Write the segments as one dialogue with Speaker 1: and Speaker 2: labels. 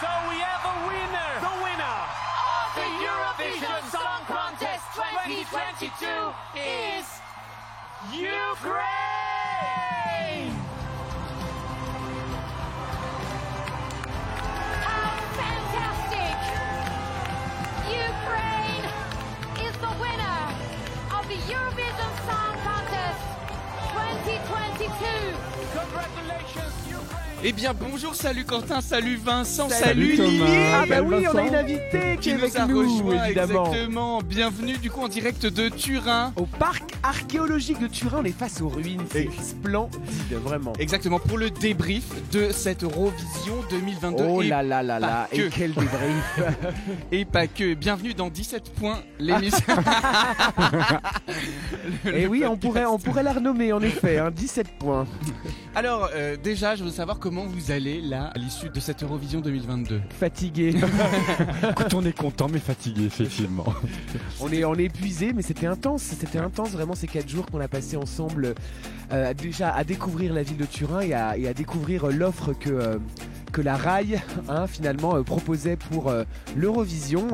Speaker 1: So we have a winner! The winner of the Eurovision Song Contest 2022 is Ukraine!
Speaker 2: How fantastic! Ukraine is the winner of the Eurovision Song Contest 2022.
Speaker 1: Congratulations, Ukraine!
Speaker 3: Eh bien bonjour, salut Quentin, salut Vincent,
Speaker 4: Salut
Speaker 3: Lily.
Speaker 4: Thomas.
Speaker 5: Ah bah oui, on a
Speaker 4: Vincent.
Speaker 5: une invitée qui est
Speaker 3: Qui
Speaker 5: avec
Speaker 3: nous a
Speaker 5: nous,
Speaker 3: rejoint,
Speaker 5: évidemment.
Speaker 3: exactement. Bienvenue du coup en direct de Turin.
Speaker 5: Au parc archéologique de Turin, on est face aux ruines, c'est splendide, vraiment.
Speaker 3: Exactement, pour le débrief de cette Eurovision 2022.
Speaker 5: Oh
Speaker 3: et
Speaker 5: là là là
Speaker 3: pas
Speaker 5: là,
Speaker 3: que.
Speaker 5: et quel débrief.
Speaker 3: Et pas que. Bienvenue dans 17 points, l'émission.
Speaker 5: Et oui, on pourrait la renommer en effet, 17 points.
Speaker 3: Alors déjà, je veux savoir comment vous allez là à l'issue de cette Eurovision 2022.
Speaker 5: Fatigué.
Speaker 4: Écoute, on est content mais fatigué, effectivement.
Speaker 5: on est épuisé, mais c'était intense vraiment ces 4 jours qu'on a passé ensemble, déjà à découvrir la ville de Turin et à découvrir l'offre que la RAI finalement proposait pour l'Eurovision.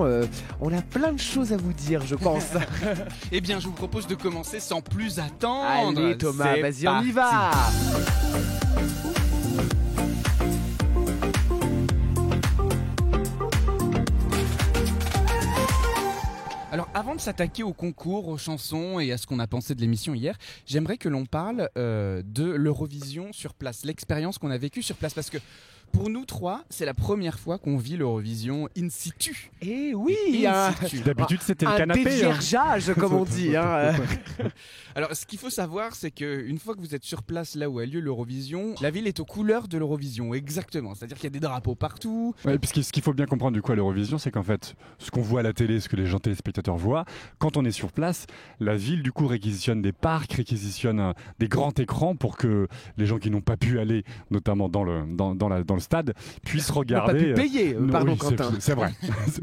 Speaker 5: On a plein de choses à vous dire, je pense.
Speaker 3: Eh bien, je vous propose de commencer sans plus attendre.
Speaker 5: Allez Thomas,
Speaker 3: C'est
Speaker 5: vas-y, on y
Speaker 3: parti.
Speaker 5: va.
Speaker 3: Alors, avant de s'attaquer au concours, aux chansons et à ce qu'on a pensé de l'émission hier, j'aimerais que l'on parle de l'Eurovision sur place, l'expérience qu'on a vécue sur place, parce que pour nous trois, c'est la première fois qu'on vit l'Eurovision in situ.
Speaker 5: Et oui,
Speaker 3: In situ.
Speaker 4: D'habitude, c'était le
Speaker 5: un
Speaker 4: canapé.
Speaker 5: déviergeage, comme on dit.
Speaker 3: Alors, ce qu'il faut savoir, c'est qu'une fois que vous êtes sur place, là où a lieu l'Eurovision, la ville est aux couleurs de l'Eurovision, exactement. C'est-à-dire qu'il y a des drapeaux partout.
Speaker 4: Ouais, puisque ce qu'il faut bien comprendre du coup à l'Eurovision, c'est qu'en fait, ce qu'on voit à la télé, ce que les gens téléspectateurs voient, quand on est sur place, la ville du coup réquisitionne des parcs, réquisitionne des grands écrans pour que les gens qui n'ont pas pu aller, notamment dans le stade, puissent regarder.
Speaker 5: On n'a pas pu payer, pardon
Speaker 4: oui,
Speaker 5: Quentin.
Speaker 4: c'est vrai,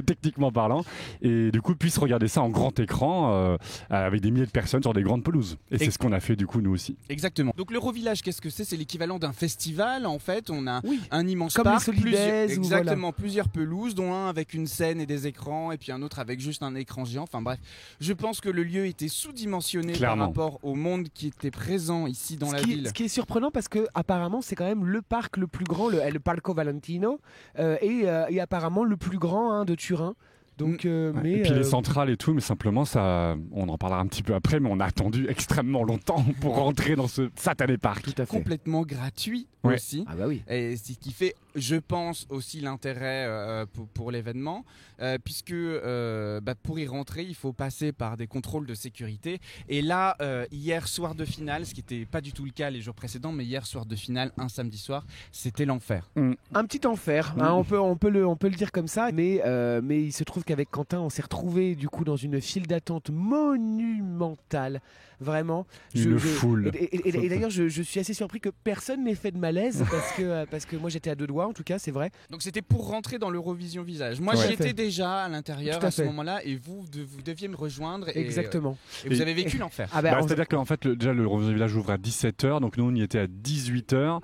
Speaker 4: techniquement parlant, et du coup puissent regarder ça en grand écran avec des milliers de personnes sur des grandes pelouses. Et c'est ce qu'on a fait du coup nous aussi.
Speaker 3: Exactement. Donc l'Eurovillage, qu'est-ce que c'est? C'est l'équivalent d'un festival en fait. On a
Speaker 5: Oui.
Speaker 3: un immense
Speaker 5: Comme
Speaker 3: parc,
Speaker 5: les Solidays, ou
Speaker 3: exactement, plusieurs pelouses, dont un avec une scène et des écrans, et puis un autre avec juste un écran géant. Enfin bref, je pense que le lieu était sous-dimensionné par
Speaker 4: Clairement.
Speaker 3: rapport au monde qui était présent ici dans la ville.
Speaker 5: Ce qui est surprenant parce que apparemment c'est quand même le parc le plus grand, le Parco Valentino, et apparemment le plus grand de Turin. Donc, mais,
Speaker 4: et puis les centrales et tout, mais simplement ça, on en parlera un petit peu après, mais on a attendu extrêmement longtemps pour rentrer dans ce satané parc.
Speaker 5: tout à fait.
Speaker 3: Complètement gratuit
Speaker 4: Ouais.
Speaker 3: aussi.
Speaker 5: Ah bah oui.
Speaker 3: Et ce qui fait, je pense, aussi l'intérêt pour l'événement, puisque pour y rentrer, il faut passer par des contrôles de sécurité. Et là, hier soir de finale, ce qui n'était pas du tout le cas les jours précédents, mais hier soir de finale, un samedi soir, c'était l'enfer.
Speaker 5: Un petit enfer, on peut le dire comme ça, mais il se trouve qu'avec Quentin, on s'est retrouvés du coup dans une file d'attente monumentale, vraiment.
Speaker 4: Une foule.
Speaker 5: Et d'ailleurs, je suis assez surpris que personne n'ait fait de malaise parce que moi j'étais à 2 doigts, en tout cas, c'est vrai.
Speaker 3: Donc c'était pour rentrer dans l'Eurovision Visage. Moi,
Speaker 4: Ouais.
Speaker 3: j'y étais déjà à l'intérieur
Speaker 5: Tout à
Speaker 3: à ce
Speaker 5: fait.
Speaker 3: moment-là, et vous deviez me rejoindre. Et,
Speaker 5: Exactement.
Speaker 3: et vous avez vécu l'enfer.
Speaker 5: Ah bah,
Speaker 4: C'est-à-dire qu'en fait, déjà le Eurovision Village ouvre à 17h, donc nous on y était à 18h.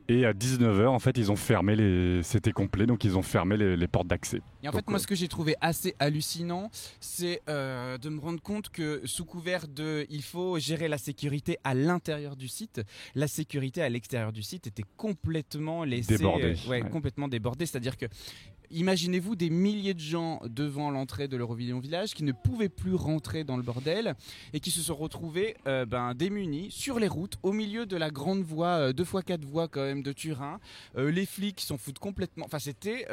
Speaker 4: Et à 19h, en fait, ils ont fermé c'était complet, donc ils ont fermé les portes d'accès.
Speaker 3: Et en fait, moi, ce que j'ai trouvé assez hallucinant, c'est de me rendre compte que sous couvert il faut gérer la sécurité à l'intérieur du site, la sécurité à l'extérieur du site était complètement laissée,
Speaker 4: Débordée. Ouais.
Speaker 3: complètement débordée. C'est-à-dire que imaginez-vous des milliers de gens devant l'entrée de l'Eurovision Village qui ne pouvaient plus rentrer dans le bordel et qui se sont retrouvés démunis sur les routes au milieu de la grande voie 2x4 voies quand même de Turin. Les flics s'en foutent complètement. Enfin, c'était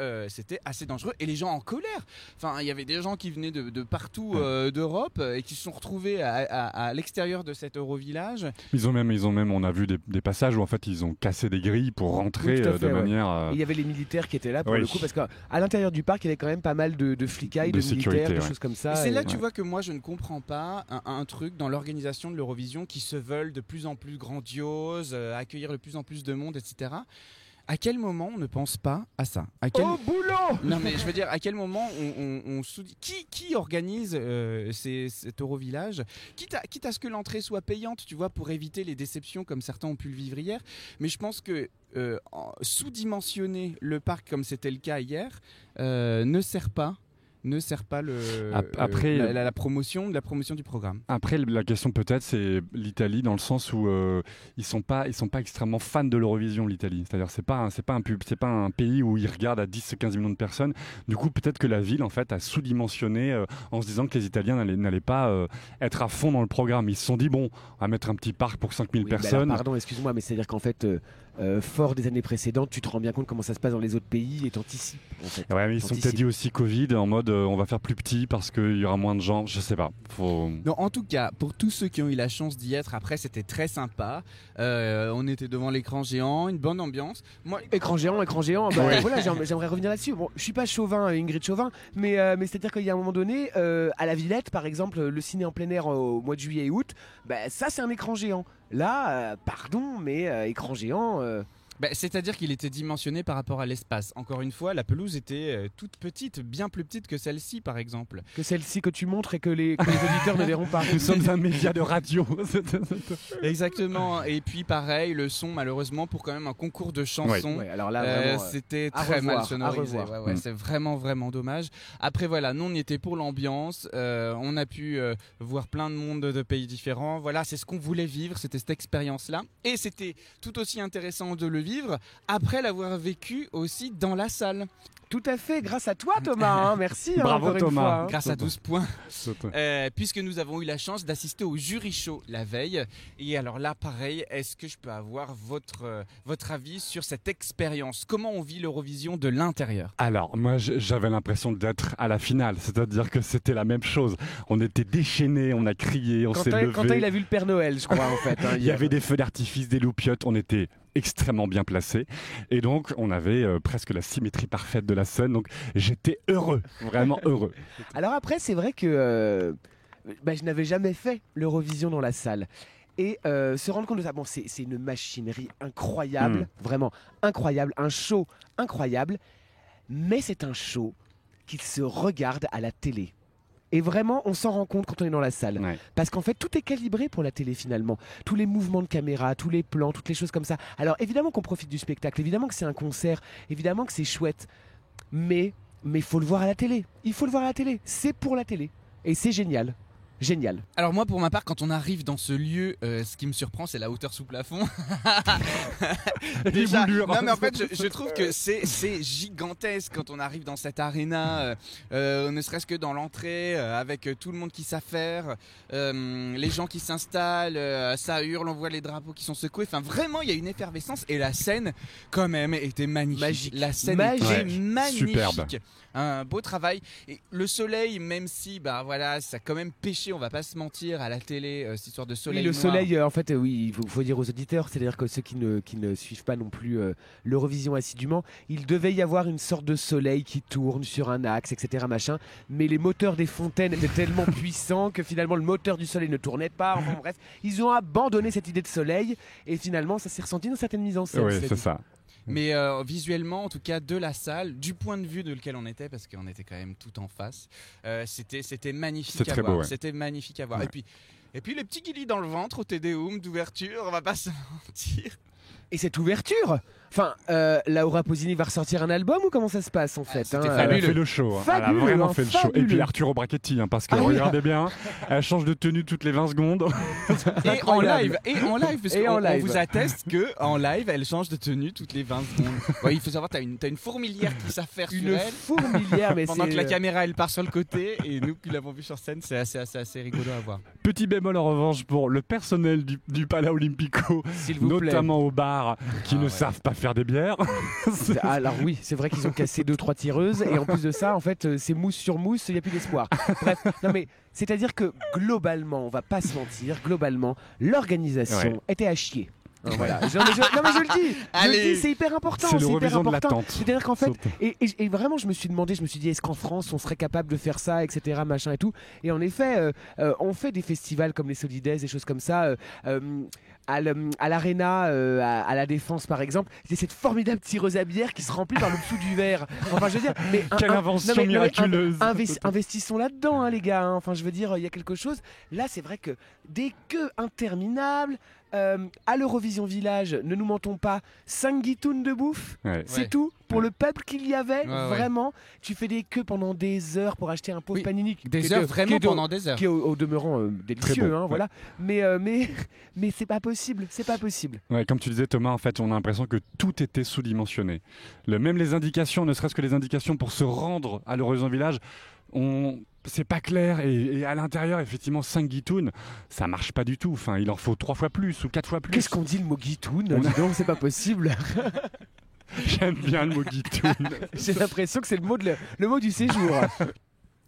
Speaker 3: assez dangereux et les gens en colère. Enfin, il y avait des gens qui venaient de partout d'Europe et qui se sont retrouvés à l'extérieur de cet Eurovillage.
Speaker 4: Ils ont même, on a vu des passages où en fait ils ont cassé des grilles pour rentrer
Speaker 5: Oui, tout à fait,
Speaker 4: de
Speaker 5: ouais.
Speaker 4: manière.
Speaker 5: Il y avait les militaires qui étaient là pour
Speaker 4: Oui.
Speaker 5: le coup, parce qu'à l'intérieur du parc, il y avait quand même pas mal de flicailles,
Speaker 4: De
Speaker 5: de
Speaker 4: sécurité,
Speaker 5: militaires, de
Speaker 4: ouais.
Speaker 5: choses comme
Speaker 3: Et
Speaker 5: ça.
Speaker 3: c'est là,
Speaker 5: et-
Speaker 3: tu vois, que moi je ne comprends pas un truc dans l'organisation de l'Eurovision qui se veulent de plus en plus grandiose, accueillir de plus en plus de monde, etc. À quel moment on ne pense pas à ça?
Speaker 5: Au boulot
Speaker 3: Non mais je veux dire, à quel moment qui organise cet Eurovillage, quitte à ce que l'entrée soit payante, tu vois, pour éviter les déceptions comme certains ont pu le vivre hier. Mais je pense que sous-dimensionner le parc comme c'était le cas hier ne sert pas la promotion du programme.
Speaker 4: Après, la question peut-être, c'est l'Italie dans le sens où ils sont pas extrêmement fans de l'Eurovision, l'Italie. C'est-à-dire, c'est pas un pays où ils regardent à 10-15 millions de personnes. Du coup, peut-être que la ville, en fait, a sous-dimensionné en se disant que les Italiens n'allaient pas être à fond dans le programme. Ils se sont dit, bon, on va mettre un petit parc pour 5000 personnes.
Speaker 5: Alors, pardon, excuse-moi, mais c'est-à-dire qu'en fait, fort des années précédentes, tu te rends bien compte comment ça se passe dans les autres pays et t'anticipes. En fait.
Speaker 4: Ouais, mais ils sont peut-être dit aussi Covid en mode on va faire plus petit parce qu'il y aura moins de gens, je sais pas.
Speaker 3: Non, en tout cas, pour tous ceux qui ont eu la chance d'y être, après c'était très sympa. On était devant l'écran géant, une bonne ambiance.
Speaker 5: Moi, écran géant, bah, voilà, j'aimerais revenir là-dessus. Bon, je suis pas Chauvin, Ingrid Chauvin, mais c'est-à-dire qu'il y a un moment donné, à la Villette, par exemple, le ciné en plein air au mois de juillet et août, bah, ça c'est un écran géant. Là, pardon, mais écran géant.
Speaker 3: C'est-à-dire qu'il était dimensionné par rapport à l'espace. Encore une fois, la pelouse était toute petite, bien plus petite que celle-ci par exemple.
Speaker 5: Que celle-ci que tu montres et que les auditeurs ne verront pas.
Speaker 4: Nous sommes un média de radio.
Speaker 3: Exactement. Et puis pareil, le son malheureusement pour quand même un concours de chansons.
Speaker 5: Ouais, alors là, vraiment,
Speaker 3: c'était très mal sonorisé. C'est vraiment dommage. Après voilà, nous on y était pour l'ambiance. On a pu voir plein de monde de pays différents. Voilà, c'est ce qu'on voulait vivre, c'était cette expérience-là. Et c'était tout aussi intéressant de le vivre après l'avoir vécu aussi dans la salle.
Speaker 5: Tout à fait, grâce à toi Thomas, merci.
Speaker 4: Bravo Thomas.
Speaker 3: Grâce à 12 points. Puisque nous avons eu la chance d'assister au jury show la veille. Et alors là, pareil, est-ce que je peux avoir votre avis sur cette expérience ? Comment on vit l'Eurovision de l'intérieur ?
Speaker 4: Alors, moi j'avais l'impression d'être à la finale, c'est-à-dire que c'était la même chose. On était déchaînés, on a crié, on s'est levé.
Speaker 5: Quentin il a vu le Père Noël, je crois en fait.
Speaker 4: Il y avait des feux d'artifice, des loupiottes, on était extrêmement bien placé et donc on avait presque la symétrie parfaite de la scène, donc j'étais heureux, vraiment heureux.
Speaker 5: Alors après c'est vrai que je n'avais jamais fait l'Eurovision dans la salle et se rendre compte de ça, bon c'est une machinerie incroyable, vraiment incroyable, un show incroyable, mais c'est un show qui se regarde à la télé. Et vraiment, on s'en rend compte quand on est dans la salle.
Speaker 4: Ouais.
Speaker 5: Parce qu'en fait, tout est calibré pour la télé finalement. Tous les mouvements de caméra, tous les plans, toutes les choses comme ça. Alors évidemment qu'on profite du spectacle, évidemment que c'est un concert, évidemment que c'est chouette. Mais il faut le voir à la télé. Il faut le voir à la télé. C'est pour la télé. Et c'est génial. Génial.
Speaker 3: Alors moi pour ma part quand on arrive dans ce lieu, ce qui me surprend c'est la hauteur sous plafond. Déjà, non mais en fait je trouve que c'est gigantesque quand on arrive dans cette arena, ne serait-ce que dans l'entrée, avec tout le monde qui s'affaire, les gens qui s'installent, ça hurle, on voit les drapeaux qui sont secoués, enfin vraiment il y a une effervescence et la scène quand même était magnifique.
Speaker 5: Magique.
Speaker 3: La scène était magnifique.
Speaker 4: Superbe.
Speaker 3: Un beau travail et le soleil même si voilà ça a quand même pêché, on va pas se mentir à la télé cette histoire de soleil
Speaker 5: oui, le
Speaker 3: noir.
Speaker 5: soleil en fait oui il faut dire aux auditeurs, c'est-à-dire que ceux qui ne suivent pas non plus l'Eurovision assidûment, il devait y avoir une sorte de soleil qui tourne sur un axe etc machin, mais les moteurs des fontaines étaient tellement puissants que finalement le moteur du soleil ne tournait pas, enfin bref ils ont abandonné cette idée de soleil et finalement ça s'est ressenti dans certaines mises en scène.
Speaker 4: Oui c'est ça.
Speaker 3: Mais visuellement, en tout cas, de la salle, du point de vue de lequel on était, parce qu'on était quand même tout en face, c'était magnifique à voir.
Speaker 4: Beau, ouais.
Speaker 3: C'était magnifique à voir.
Speaker 4: Ouais.
Speaker 3: Et puis les petits guilis dans le ventre au Tédéum d'ouverture, on va pas se mentir.
Speaker 5: Et cette ouverture, enfin, Laura Pausini va ressortir un album ou comment ça se passe en fait
Speaker 3: c'était
Speaker 4: Elle a
Speaker 3: fabuleux.
Speaker 4: fait le show, hein. Elle a
Speaker 5: Fabuleux,
Speaker 4: vraiment
Speaker 5: hein,
Speaker 4: fait le show. Et puis Arturo Brachetti, parce que regardez bien, elle change de tenue toutes les 20 secondes.
Speaker 3: Et en live, parce
Speaker 5: Et en
Speaker 3: qu'on
Speaker 5: live.
Speaker 3: vous atteste qu'en live, elle change de tenue toutes les 20 secondes. Ouais, il faut savoir, t'as une fourmilière qui s'affaire sur
Speaker 5: Une
Speaker 3: elle.
Speaker 5: fourmilière, mais
Speaker 3: Pendant
Speaker 5: c'est
Speaker 3: que la caméra elle part sur le côté et nous qui l'avons vu sur scène, c'est assez rigolo à voir.
Speaker 4: Petit bémol en revanche pour le personnel du Palais Olimpico,
Speaker 5: S'il vous plaît.
Speaker 4: notamment au bar, qui ne
Speaker 3: ouais.
Speaker 4: savent pas faire des bières.
Speaker 5: Alors oui, c'est vrai qu'ils ont cassé 2-3 tireuses et en plus de ça, en fait, c'est mousse sur mousse, il n'y a plus d'espoir. Bref, non mais c'est-à-dire que globalement, on va pas se mentir, globalement, l'organisation était à chier. Voilà. Non mais je le dis,
Speaker 3: Allez.
Speaker 5: c'est hyper important.
Speaker 4: C'est
Speaker 5: hyper
Speaker 4: l'Eurovision de
Speaker 5: important.
Speaker 4: l'attente.
Speaker 5: C'est-à-dire qu'en fait,
Speaker 4: Surtout.
Speaker 5: et vraiment je me suis dit, est-ce qu'en France on serait capable de faire ça, etc. machin et tout. Et en effet, on fait des festivals comme les Solidays, des choses comme ça. À l'Arena, à la Défense par exemple, il y a cette formidable tireuse à bière qui se remplit par le dessous du verre. Enfin je veux dire, mais
Speaker 4: Quelle invention miraculeuse.
Speaker 5: investissons là-dedans, hein, les gars. Hein. Enfin je veux dire, il y a quelque chose. Là c'est vrai que des queues interminables. À l'Eurovision Village, ne nous mentons pas, 5 guitounes de bouffe,
Speaker 4: Ouais.
Speaker 5: c'est
Speaker 3: Ouais.
Speaker 5: tout pour le peuple qu'il y avait.
Speaker 3: Ouais.
Speaker 5: Vraiment, tu fais des queues pendant des heures pour acheter un pauvre
Speaker 3: Oui,
Speaker 5: panini.
Speaker 3: Des heures, vraiment pendant des heures.
Speaker 5: Qui est au demeurant délicieux,
Speaker 4: bon,
Speaker 5: hein,
Speaker 4: ouais.
Speaker 5: voilà. Mais c'est pas possible, c'est pas possible.
Speaker 4: Ouais, comme tu disais Thomas, en fait, on a l'impression que tout était sous-dimensionné. Même les indications, ne serait-ce que les indications pour se rendre à l'Eurovision Village, c'est pas clair. Et à l'intérieur, effectivement, 5 guitounes, ça marche pas du tout. Enfin, il en faut 3 fois plus ou 4 fois plus.
Speaker 5: Qu'est-ce qu'on dit le mot guitoune?
Speaker 4: On a-
Speaker 5: Dis donc, c'est pas possible.
Speaker 4: J'aime bien le mot guitoune.
Speaker 5: J'ai l'impression que c'est le mot du séjour.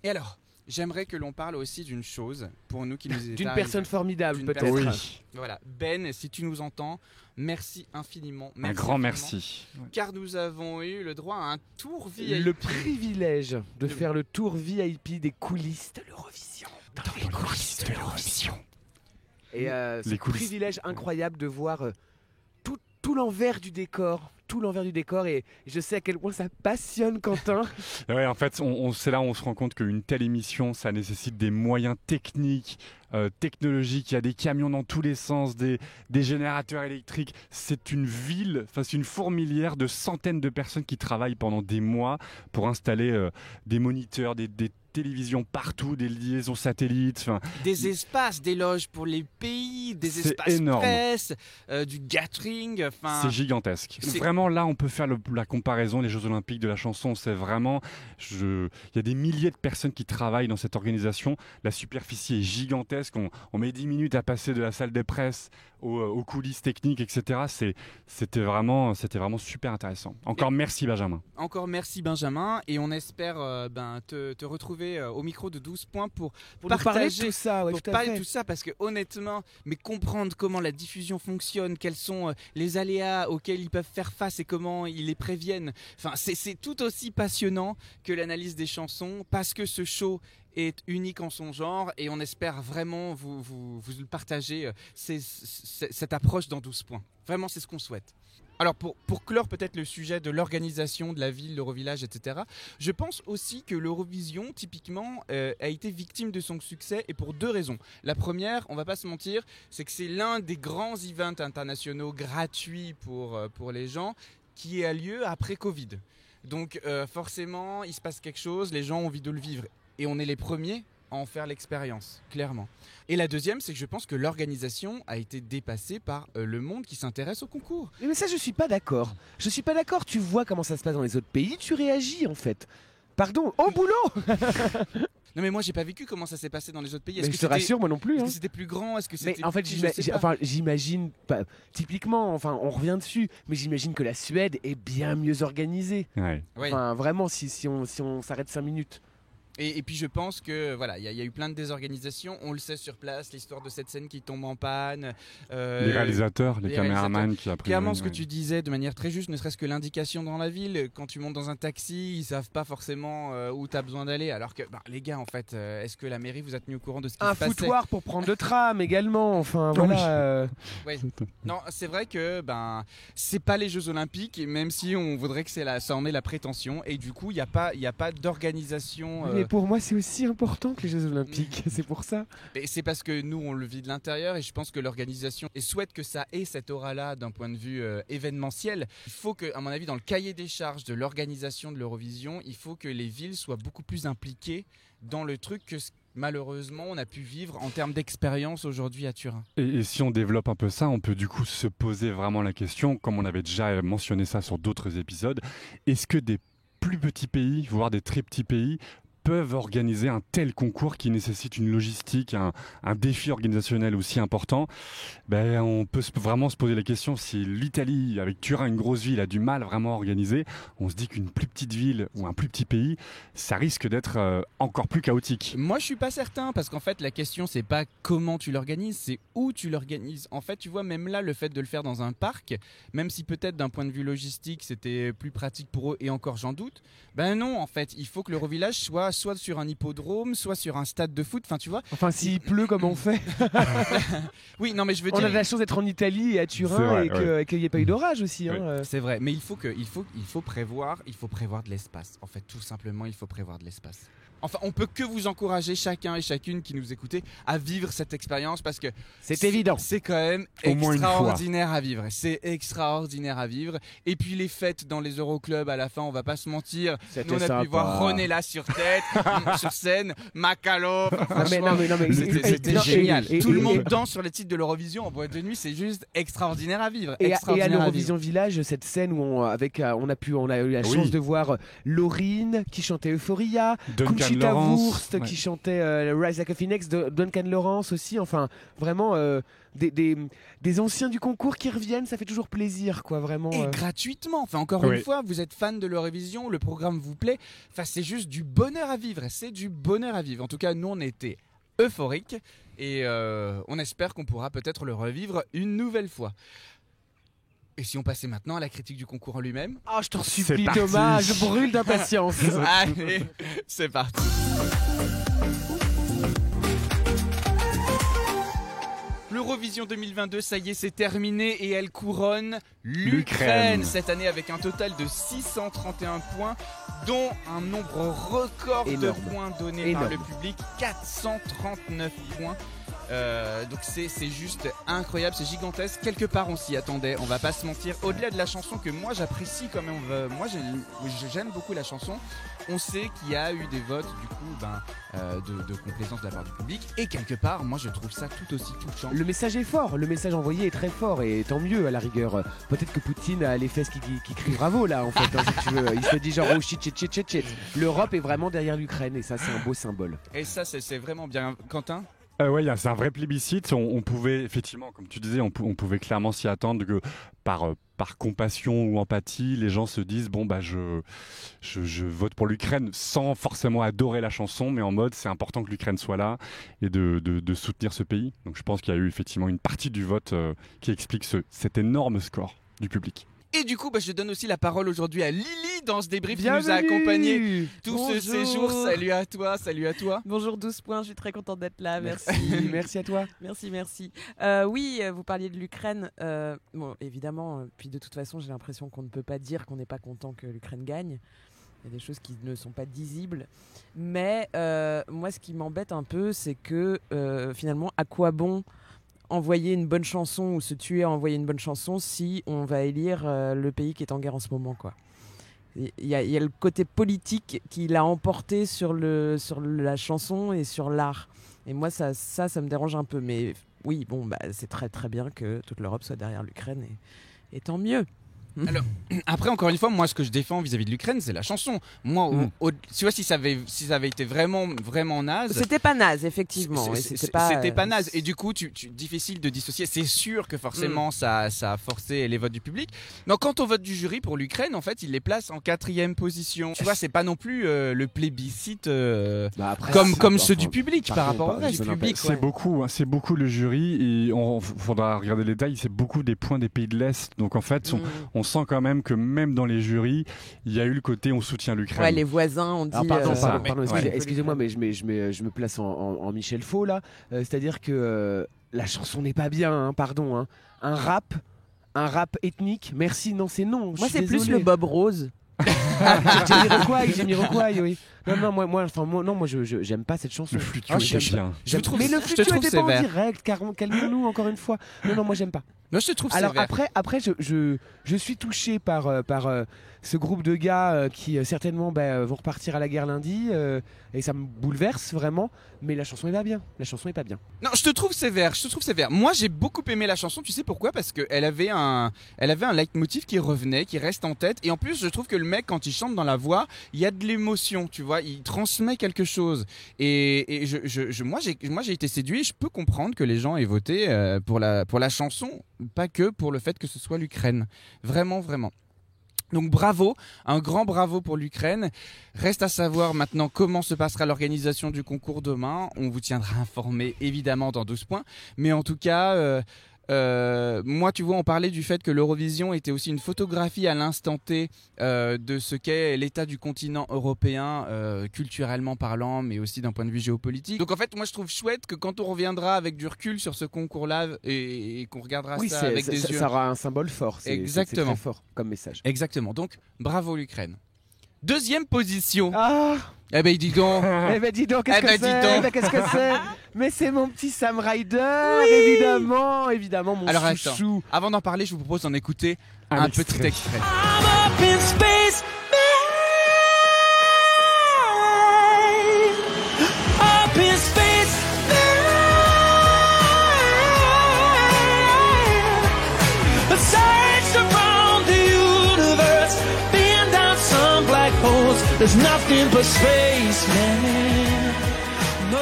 Speaker 3: Et alors, j'aimerais que l'on parle aussi d'une chose pour nous qui nous est
Speaker 5: D'une
Speaker 3: arrivée.
Speaker 5: personne formidable,
Speaker 3: D'une
Speaker 5: peut-être.
Speaker 3: personne-
Speaker 4: Oui,
Speaker 3: Voilà, Ben, si tu nous entends, merci infiniment.
Speaker 4: un
Speaker 3: Merci
Speaker 4: grand
Speaker 3: infiniment,
Speaker 4: merci.
Speaker 3: Car nous avons eu le droit à un tour VIP.
Speaker 5: Le privilège de faire le tour VIP des coulisses de l'Eurovision. Dans les coulisses de l'Eurovision. Et ce
Speaker 4: Les coulisses.
Speaker 5: privilège incroyable de voir tout l'envers du décor. Tout l'envers du décor. Et je sais à quel point ça passionne Quentin.
Speaker 4: Ouais, en fait, c'est là où on se rend compte qu'une telle émission, ça nécessite des moyens techniques, technologiques. Il y a des camions dans tous les sens, des générateurs électriques. C'est une ville, enfin c'est une fourmilière de centaines de personnes qui travaillent pendant des mois pour installer des moniteurs, des télévisions partout, des liaisons satellites. Enfin,
Speaker 3: Des espaces, des loges pour les pays, des
Speaker 4: C'est
Speaker 3: espaces
Speaker 4: énorme.
Speaker 3: presse, du gathering. Enfin,
Speaker 4: c'est gigantesque.
Speaker 3: c'est-
Speaker 4: Vraiment, là, on peut faire la comparaison. Les Jeux Olympiques de la chanson, c'est vraiment. Il y a des milliers de personnes qui travaillent dans cette organisation. La superficie est gigantesque. On met 10 minutes à passer de la salle des presses aux coulisses techniques, etc. C'était vraiment super intéressant. Encore merci, Benjamin.
Speaker 3: Encore merci Benjamin et on espère te retrouver au micro de 12 points pour
Speaker 5: Pour nous parler de
Speaker 3: partager
Speaker 5: tout ça. Ouais,
Speaker 3: pour
Speaker 5: tout à
Speaker 3: parler de
Speaker 5: fait.
Speaker 3: tout ça parce que honnêtement, mais comprendre comment la diffusion fonctionne, quels sont les aléas auxquels ils peuvent faire face et comment ils les préviennent. Enfin, c'est tout aussi passionnant que l'analyse des chansons parce que ce show est unique en son genre et on espère vraiment vous le partager cette approche dans 12 points. Vraiment, c'est ce qu'on souhaite. Alors pour clore peut-être le sujet de l'organisation de la ville, l'Eurovillage, etc., je pense aussi que l'Eurovision, typiquement, a été victime de son succès et pour deux raisons. La première, on va pas se mentir, c'est que c'est l'un des grands events internationaux gratuits pour les gens qui a lieu après Covid. Donc forcément, il se passe quelque chose, les gens ont envie de le vivre et on est les premiers à en faire l'expérience, clairement. Et la deuxième, c'est que je pense que l'organisation a été dépassée par le monde qui s'intéresse au concours.
Speaker 5: Mais ça, je suis pas d'accord. Je suis pas d'accord. Tu vois comment ça se passe dans les autres pays, tu réagis en fait. Pardon, au boulot.
Speaker 3: Non mais moi j'ai pas vécu comment ça s'est passé dans les autres pays.
Speaker 5: Mais je te rassure, moi non plus.
Speaker 3: Est-ce
Speaker 5: Hein.
Speaker 3: que c'était plus grand? Est-ce que
Speaker 5: Mais
Speaker 3: c'était
Speaker 5: en fait,
Speaker 3: plus petit? Je sais pas.
Speaker 5: j'imagine, pas, typiquement, enfin, on revient dessus, mais j'imagine que la Suède est bien mieux organisée.
Speaker 4: Ouais.
Speaker 3: Ouais.
Speaker 5: Enfin, vraiment, si on s'arrête 5 minutes.
Speaker 3: Et puis je pense que voilà, il y a eu plein de désorganisations. On le sait sur place, l'histoire de cette scène qui tombe en panne.
Speaker 4: Les réalisateurs, les
Speaker 3: les
Speaker 4: caméramans qui après.
Speaker 3: Clairement, ce que tu disais de manière très juste, ne serait-ce que l'indication dans la ville, quand tu montes dans un taxi, ils savent pas forcément où tu as besoin d'aller. Alors que, les gars, en fait, est-ce que la mairie vous a tenu au courant de ce qui
Speaker 5: Un
Speaker 3: se passait?
Speaker 5: foutoir pour prendre le tram également. Enfin,
Speaker 4: Oui.
Speaker 5: voilà.
Speaker 3: Ouais. Non, c'est vrai que c'est pas les Jeux Olympiques, et même si on voudrait que ça en ait la prétention, et du coup, il y a pas d'organisation.
Speaker 5: Mais pour moi, c'est aussi important que les Jeux Olympiques. C'est pour ça.
Speaker 3: Et c'est parce que nous, on le vit de l'intérieur et je pense que l'organisation souhaite que ça ait cette aura-là d'un point de vue événementiel. Il faut que, à mon avis, dans le cahier des charges de l'organisation de l'Eurovision, il faut que les villes soient beaucoup plus impliquées dans le truc que malheureusement on a pu vivre en termes d'expérience aujourd'hui à Turin.
Speaker 4: Et si on développe un peu ça, on peut du coup se poser vraiment la question, comme on avait déjà mentionné ça sur d'autres épisodes, est-ce que des plus petits pays, voire des très petits pays, peuvent organiser un tel concours qui nécessite une logistique, un défi organisationnel aussi important. On peut vraiment se poser la question si l'Italie, avec Turin, une grosse ville, a du mal vraiment à organiser. On se dit qu'une plus petite ville ou un plus petit pays, ça risque d'être encore plus chaotique.
Speaker 3: Moi, je suis pas certain parce qu'en fait, la question c'est pas comment tu l'organises, c'est où tu l'organises. En fait, tu vois, même là, le fait de le faire dans un parc, même si peut-être d'un point de vue logistique, c'était plus pratique pour eux, et encore j'en doute. Non, en fait, il faut que l'Eurovillage soit sur un hippodrome, soit sur un stade de foot. Enfin, tu vois.
Speaker 5: Enfin, s'il pleut, comment on fait?
Speaker 3: Oui, non, mais je veux
Speaker 5: On
Speaker 3: dire.
Speaker 5: a de la chance d'être en Italie et à Turin et qu'il n'y ait pas eu d'orage aussi. Hein.
Speaker 3: C'est vrai, mais il faut prévoir de l'espace. En fait, tout simplement, il faut prévoir de l'espace. Enfin, on peut que vous encourager, chacun et chacune qui nous écoutez, à vivre cette expérience parce que
Speaker 5: c'est évident.
Speaker 3: C'est quand même extraordinaire à vivre. C'est extraordinaire à vivre. Et puis les fêtes dans les Euroclubs à la fin, on va pas se mentir. Nous, on a pu voir René là sur scène, Macalo. C'était génial. Tout le monde danse sur les titres de l'Eurovision en boîte de nuit. C'est juste extraordinaire à vivre.
Speaker 5: Et à l'Eurovision Village, cette scène où on a eu la chance de voir Lauryn qui chantait Euphoria, Conchita Wurst qui chantait Rise Like a Phoenix, Duncan Lawrence aussi, enfin vraiment des anciens du concours qui reviennent, ça fait toujours plaisir quoi, vraiment.
Speaker 3: Et gratuitement, enfin encore une fois, vous êtes fan de l'Eurovision, le programme vous plaît, enfin c'est juste du bonheur à vivre, c'est du bonheur à vivre. En tout cas, nous on était euphoriques et on espère qu'on pourra peut-être le revivre une nouvelle fois. Et si on passait maintenant à la critique du concours en lui-même?
Speaker 5: Je t'en supplie Thomas, je brûle d'impatience.
Speaker 3: Allez, c'est parti. L'Eurovision 2022, ça y est, c'est terminé et elle couronne l'Ukraine cette année avec un total de 631 points, dont un nombre record de points donnés par le public, 439 points. Donc c'est juste incroyable, c'est gigantesque. Quelque part on s'y attendait, on va pas se mentir. Au-delà de la chanson que moi j'apprécie quand même, moi j'aime beaucoup la chanson. On sait qu'il y a eu des votes du coup de complaisance de la part du public. Et quelque part moi je trouve ça tout aussi touchant.
Speaker 5: Le message est fort, le message envoyé est très fort. Et tant mieux à la rigueur. Peut-être que Poutine a les fesses qui crient bravo là en fait si tu veux. Il se dit genre oh shit. L'Europe est vraiment derrière l'Ukraine et ça c'est un beau symbole.
Speaker 3: Et ça c'est vraiment bien. Quentin?
Speaker 4: C'est un vrai plébiscite. On pouvait effectivement, comme tu disais, on pouvait clairement s'y attendre que par compassion ou empathie, les gens se disent je vote pour l'Ukraine sans forcément adorer la chanson, mais en mode c'est important que l'Ukraine soit là et de soutenir ce pays. Donc je pense qu'il y a eu effectivement une partie du vote qui explique cet énorme score du public.
Speaker 3: Et du coup, je donne aussi la parole aujourd'hui à Lily dans ce débrief qui nous a accompagnés tout ce séjour. Salut à toi.
Speaker 6: Bonjour 12 points, je suis très contente d'être là, merci.
Speaker 5: Merci à toi.
Speaker 6: Merci. Oui, vous parliez de l'Ukraine. Bon, évidemment, puis de toute façon, j'ai l'impression qu'on ne peut pas dire qu'on n'est pas content que l'Ukraine gagne. Il y a des choses qui ne sont pas dissibles. Mais moi, ce qui m'embête un peu, c'est que finalement, à quoi bon envoyer une bonne chanson ou se tuer à envoyer une bonne chanson si on va élire le pays qui est en guerre en ce moment, quoi. Il y a le côté politique qui l'a emporté sur la chanson et sur l'art. Et moi, ça me dérange un peu. Mais oui, c'est très très bien que toute l'Europe soit derrière l'Ukraine et tant mieux.
Speaker 3: Alors, après, encore une fois, moi, ce que je défends vis-à-vis de l'Ukraine, c'est la chanson. Moi, tu vois, si ça avait été vraiment naze.
Speaker 6: C'était pas naze, effectivement.
Speaker 3: C'était pas naze. Et du coup, difficile de dissocier. C'est sûr que forcément, ça a forcé les votes du public. Non, quant au vote du jury pour l'Ukraine, en fait, il les place en 4e position. Tu vois, c'est pas non plus le plébiscite comme ceux du public par rapport au reste du public.
Speaker 4: C'est beaucoup le jury. Et faudra regarder les détails. C'est beaucoup des points des pays de l'Est. Donc, en fait, on sent quand même que même dans les jurys, il y a eu le côté on soutient l'Ukraine.
Speaker 6: Ouais, les voisins ont dit.
Speaker 5: Pardon, excusez-moi, mais je me place en Michel Faux là. C'est-à-dire que la chanson n'est pas bien, pardon. Un rap ethnique, merci, non, c'est non.
Speaker 6: Moi, c'est plus le Bob Rose.
Speaker 5: Jamiroquai, oui. Moi, j'aime pas cette chanson.
Speaker 4: Le flutio est bien.
Speaker 5: Mais le flutio était pas en direct, calmons-nous encore une fois. Non, moi j'aime pas.
Speaker 3: Non, je te trouve
Speaker 5: alors
Speaker 3: sévère.
Speaker 5: après je suis touché par ce groupe de gars qui certainement vont repartir à la guerre lundi et ça me bouleverse vraiment, mais la chanson est pas bien.
Speaker 3: Non, je te trouve sévère. Moi, j'ai beaucoup aimé la chanson, tu sais pourquoi? Parce qu'elle avait un leitmotiv qui revenait, qui reste en tête, et en plus, je trouve que le mec, quand il chante dans la voix, il y a de l'émotion, tu vois. vois, il transmet quelque chose. Et moi, j'ai été séduit. Je peux comprendre que les gens aient voté pour la chanson, pas que pour le fait que ce soit l'Ukraine. Vraiment, vraiment. Donc bravo, un grand bravo pour l'Ukraine. Reste à savoir maintenant comment se passera l'organisation du concours demain. On vous tiendra informé évidemment dans 12 points. Mais en tout cas, moi tu vois, on parlait du fait que l'Eurovision était aussi une photographie à l'instant T de ce qu'est l'état du continent européen, culturellement parlant, mais aussi d'un point de vue géopolitique. Donc en fait, moi je trouve chouette que quand on reviendra avec du recul sur ce concours-là et qu'on regardera ça avec des yeux...
Speaker 5: ça aura un symbole fort.
Speaker 3: Exactement.
Speaker 5: C'est très fort comme message.
Speaker 3: Exactement, donc bravo l'Ukraine. Deuxième position.
Speaker 5: Ah,
Speaker 3: Eh ben dis donc.
Speaker 5: dis donc, qu'est-ce
Speaker 3: Eh ben,
Speaker 5: que
Speaker 3: dis
Speaker 5: c'est
Speaker 3: donc.
Speaker 5: qu'est-ce que c'est Mais c'est mon petit Sam Ryder, évidemment, mon
Speaker 3: Alors
Speaker 5: chouchou.
Speaker 3: attends, avant d'en parler, je vous propose d'en écouter un petit extrait.
Speaker 1: I'm up in space, man. Up in space, man. Search around the universe, been down some black holes. There's nothing but space, man. No.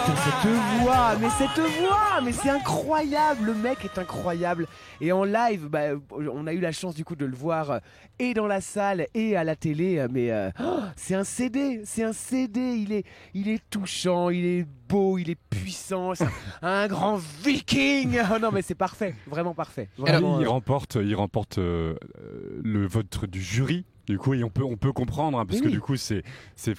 Speaker 5: Putain, cette voix, mais c'est incroyable, le mec est incroyable. Et en live, on a eu la chance du coup de le voir et dans la salle et à la télé, mais c'est un CD, il est touchant, il est beau, il est puissant, c'est un grand viking. Oh non mais c'est parfait, vraiment parfait. Vraiment,
Speaker 4: Il remporte le vote du jury. Du coup, et on peut comprendre, hein, parce que du coup, c'est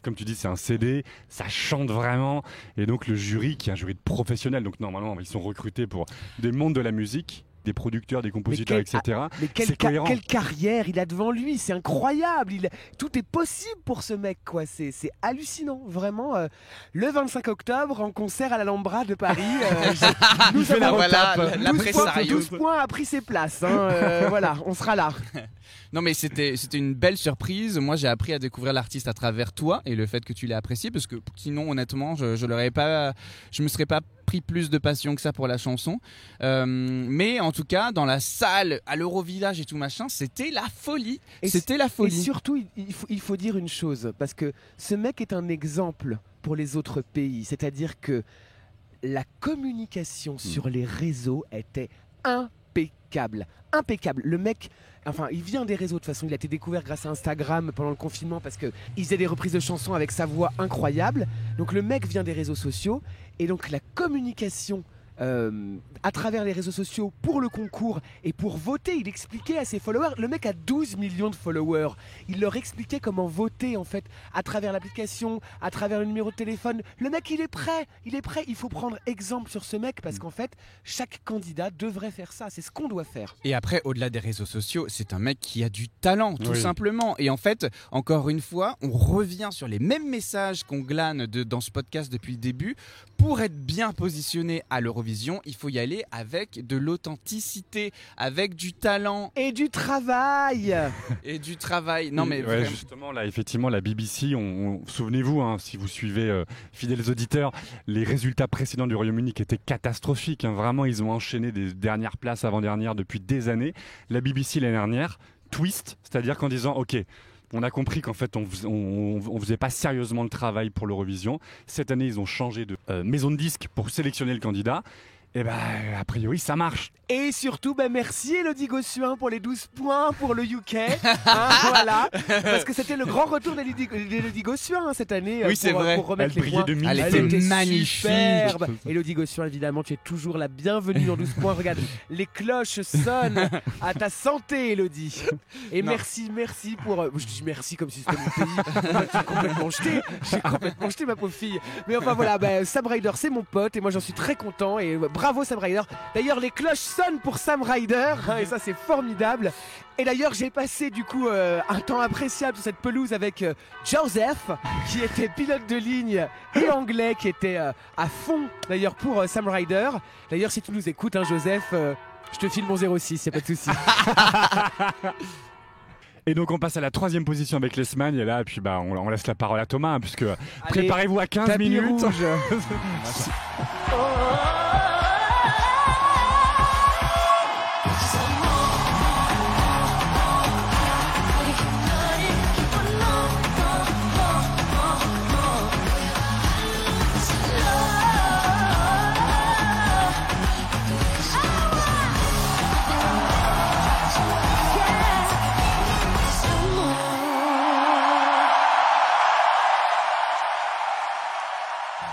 Speaker 4: comme tu dis, c'est un CD, ça chante vraiment, et donc le jury, qui est un jury de professionnels, donc normalement, ils sont recrutés pour des mondes de la musique, des producteurs, des compositeurs, etc.
Speaker 5: Mais quelle carrière il a devant lui, c'est incroyable. Tout est possible pour ce mec, quoi. C'est hallucinant, vraiment. Le 25 octobre, en concert à l'Alhambra de Paris, nous avons
Speaker 3: voilà, la
Speaker 5: 12 points a pris ses places. Voilà, on sera là.
Speaker 3: Non mais c'était une belle surprise. Moi j'ai appris à découvrir l'artiste à travers toi et le fait que tu l'aies apprécié, parce que sinon honnêtement je me serais pas pris plus de passion que ça pour la chanson. Mais en tout cas dans la salle, à l'Eurovillage et tout machin, c'était la folie.
Speaker 5: Et
Speaker 3: folie.
Speaker 5: Et surtout il faut dire une chose, parce que ce mec est un exemple pour les autres pays. C'est-à-dire que la communication sur les réseaux était impeccable. Le mec, il vient des réseaux de toute façon, il a été découvert grâce à Instagram pendant le confinement parce qu'il faisait des reprises de chansons avec sa voix incroyable. Donc le mec vient des réseaux sociaux et donc la communication à travers les réseaux sociaux pour le concours et pour voter, il expliquait à ses followers, le mec a 12 millions de followers, il leur expliquait comment voter en fait à travers l'application, à travers le numéro de téléphone. Le mec il est prêt, il faut prendre exemple sur ce mec parce qu'en fait chaque candidat devrait faire ça, c'est ce qu'on doit faire.
Speaker 3: Et après, au-delà des réseaux sociaux, c'est un mec qui a du talent, tout simplement. Et en fait, encore une fois, on revient sur les mêmes messages qu'on glane dans ce podcast depuis le début. Pour être bien positionné à l'Eurovision, il faut y aller avec de l'authenticité, avec du talent.
Speaker 5: Et du travail.
Speaker 3: Non mais vraiment.
Speaker 4: Justement, là, effectivement, la BBC, souvenez-vous, hein, si vous suivez fidèles auditeurs, les résultats précédents du Royaume-Uni qui étaient catastrophiques. Hein, vraiment, ils ont enchaîné des dernières places avant-dernières depuis des années. La BBC l'année dernière, twist, c'est-à-dire qu'en disant, ok, on a compris qu'en fait, on faisait pas sérieusement le travail pour l'Eurovision. Cette année, ils ont changé de maison de disques pour sélectionner le candidat. Et a priori, ça marche.
Speaker 5: Et surtout, merci Elodie Gossuin pour les 12 points pour le UK. Voilà. Parce que c'était le grand retour d'Elodie Gossuin cette année.
Speaker 3: Oui, c'est vrai.
Speaker 5: Pour remettre
Speaker 4: Elle
Speaker 5: les points.
Speaker 4: brillait de
Speaker 3: Elle
Speaker 4: mille
Speaker 3: était
Speaker 4: feux.
Speaker 3: magnifique.
Speaker 5: Superbe. Elodie Gossuin, évidemment, tu es toujours la bienvenue dans 12 points. Regarde, les cloches sonnent à ta santé, Elodie. Et merci pour... je dis merci comme si c'était mon pays. Je suis complètement jeté, ma pauvre fille. Mais enfin voilà, Sam Ryder, c'est mon pote et moi j'en suis très content. Et bravo Sam Ryder. D'ailleurs, les cloches sonnent pour Sam Ryder. Et ça, c'est formidable. Et d'ailleurs, j'ai passé du coup un temps appréciable sur cette pelouse avec Joseph, qui était pilote de ligne et anglais, qui était à fond d'ailleurs pour Sam Ryder. D'ailleurs, si tu nous écoutes, hein, Joseph, je te file mon 06, y a pas de souci.
Speaker 4: Et donc on passe à la 3e position avec l'Espagne et là puis on laisse la parole à Thomas hein, puisque préparez-vous à 15 minutes.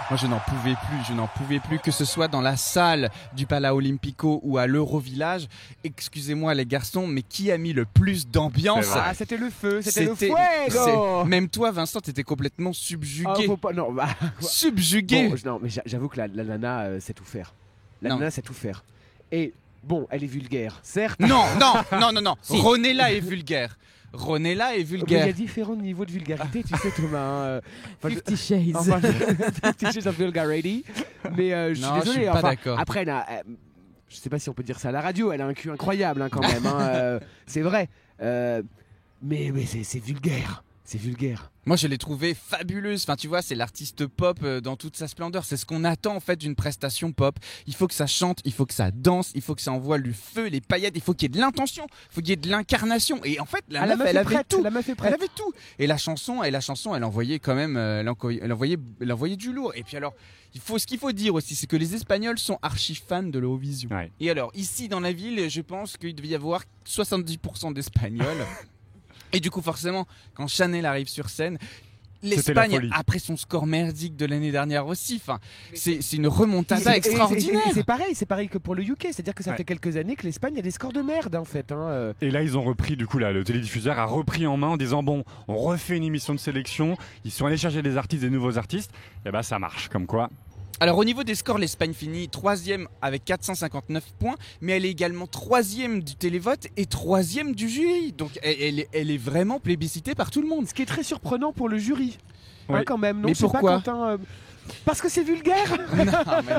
Speaker 3: Moi, je n'en pouvais plus, que ce soit dans la salle du Palau Olimpico ou à l'Eurovillage. Excusez-moi les garçons, mais qui a mis le plus d'ambiance?
Speaker 5: Ah, c'était le feu, c'était le
Speaker 3: C'était-
Speaker 5: fuego.
Speaker 3: Même toi, Vincent, t'étais complètement subjugué.
Speaker 5: Ah, faut pas, non, bah,
Speaker 3: Subjugué.
Speaker 5: bon, non, mais j'avoue que la nana sait tout faire. La
Speaker 3: Non.
Speaker 5: nana sait tout faire. Et bon, elle est vulgaire, certes.
Speaker 3: Non. Ronella est vulgaire. Ronella est
Speaker 5: Mais il y
Speaker 3: vulgaire.
Speaker 5: a différents niveaux de vulgarité, tu sais, Thomas. Enfin,
Speaker 6: 50 Shades.
Speaker 5: Enfin, Fifty Shades of Vulgarity. Mais je suis
Speaker 3: Non, je
Speaker 5: désolé.
Speaker 3: suis pas
Speaker 5: enfin,
Speaker 3: d'accord.
Speaker 5: après, je sais pas si on peut dire ça à la radio. Elle a un cul incroyable hein, quand même. Hein, c'est vrai. Mais c'est vulgaire. C'est vulgaire.
Speaker 3: Moi, je l'ai trouvée fabuleuse. Enfin, tu vois, c'est l'artiste pop dans toute sa splendeur. C'est ce qu'on attend en fait d'une prestation pop. Il faut que ça chante, il faut que ça danse, il faut que ça envoie le feu, les paillettes. Il faut qu'il y ait de l'intention, il faut qu'il y ait de l'incarnation. Et en fait, la meuf, elle
Speaker 5: est
Speaker 3: avait
Speaker 5: prête.
Speaker 3: tout.
Speaker 5: La meuf est
Speaker 3: Elle
Speaker 5: prête.
Speaker 3: avait tout. Et la chanson, elle envoyait quand même, elle envoyait du lourd. Et puis alors, ce qu'il faut dire aussi, c'est que les Espagnols sont archi fans de l'Eurovision.
Speaker 4: Ouais.
Speaker 3: Et alors, ici dans la ville, je pense qu'il devait y avoir 70% d'Espagnols. Et du coup, forcément, quand Chanel arrive sur scène,
Speaker 4: C'était la
Speaker 3: l'Espagne,
Speaker 4: folie.
Speaker 3: après son score merdique de l'année dernière aussi, c'est une remontada
Speaker 5: Et
Speaker 3: extraordinaire.
Speaker 5: c'est pareil que pour le UK, c'est-à-dire que ça
Speaker 4: Ouais.
Speaker 5: fait quelques années que l'Espagne a des scores de merde en fait. Hein.
Speaker 4: Et là, ils ont repris, du coup, là, le télédiffuseur a repris en main en disant bon, on refait une émission de sélection. Ils sont allés chercher des artistes, des nouveaux artistes. Et bah, ça marche, comme quoi.
Speaker 3: Alors au niveau des scores, l'Espagne finit 3e avec 459 points, mais elle est également 3e du télévote et 3e du jury. Donc elle est vraiment plébiscitée par tout le monde.
Speaker 5: Ce qui est très surprenant pour le jury.
Speaker 4: Oui.
Speaker 5: Hein, quand même. Non,
Speaker 3: Mais
Speaker 5: je sais pas,
Speaker 3: pourquoi
Speaker 5: Quentin, parce que c'est vulgaire.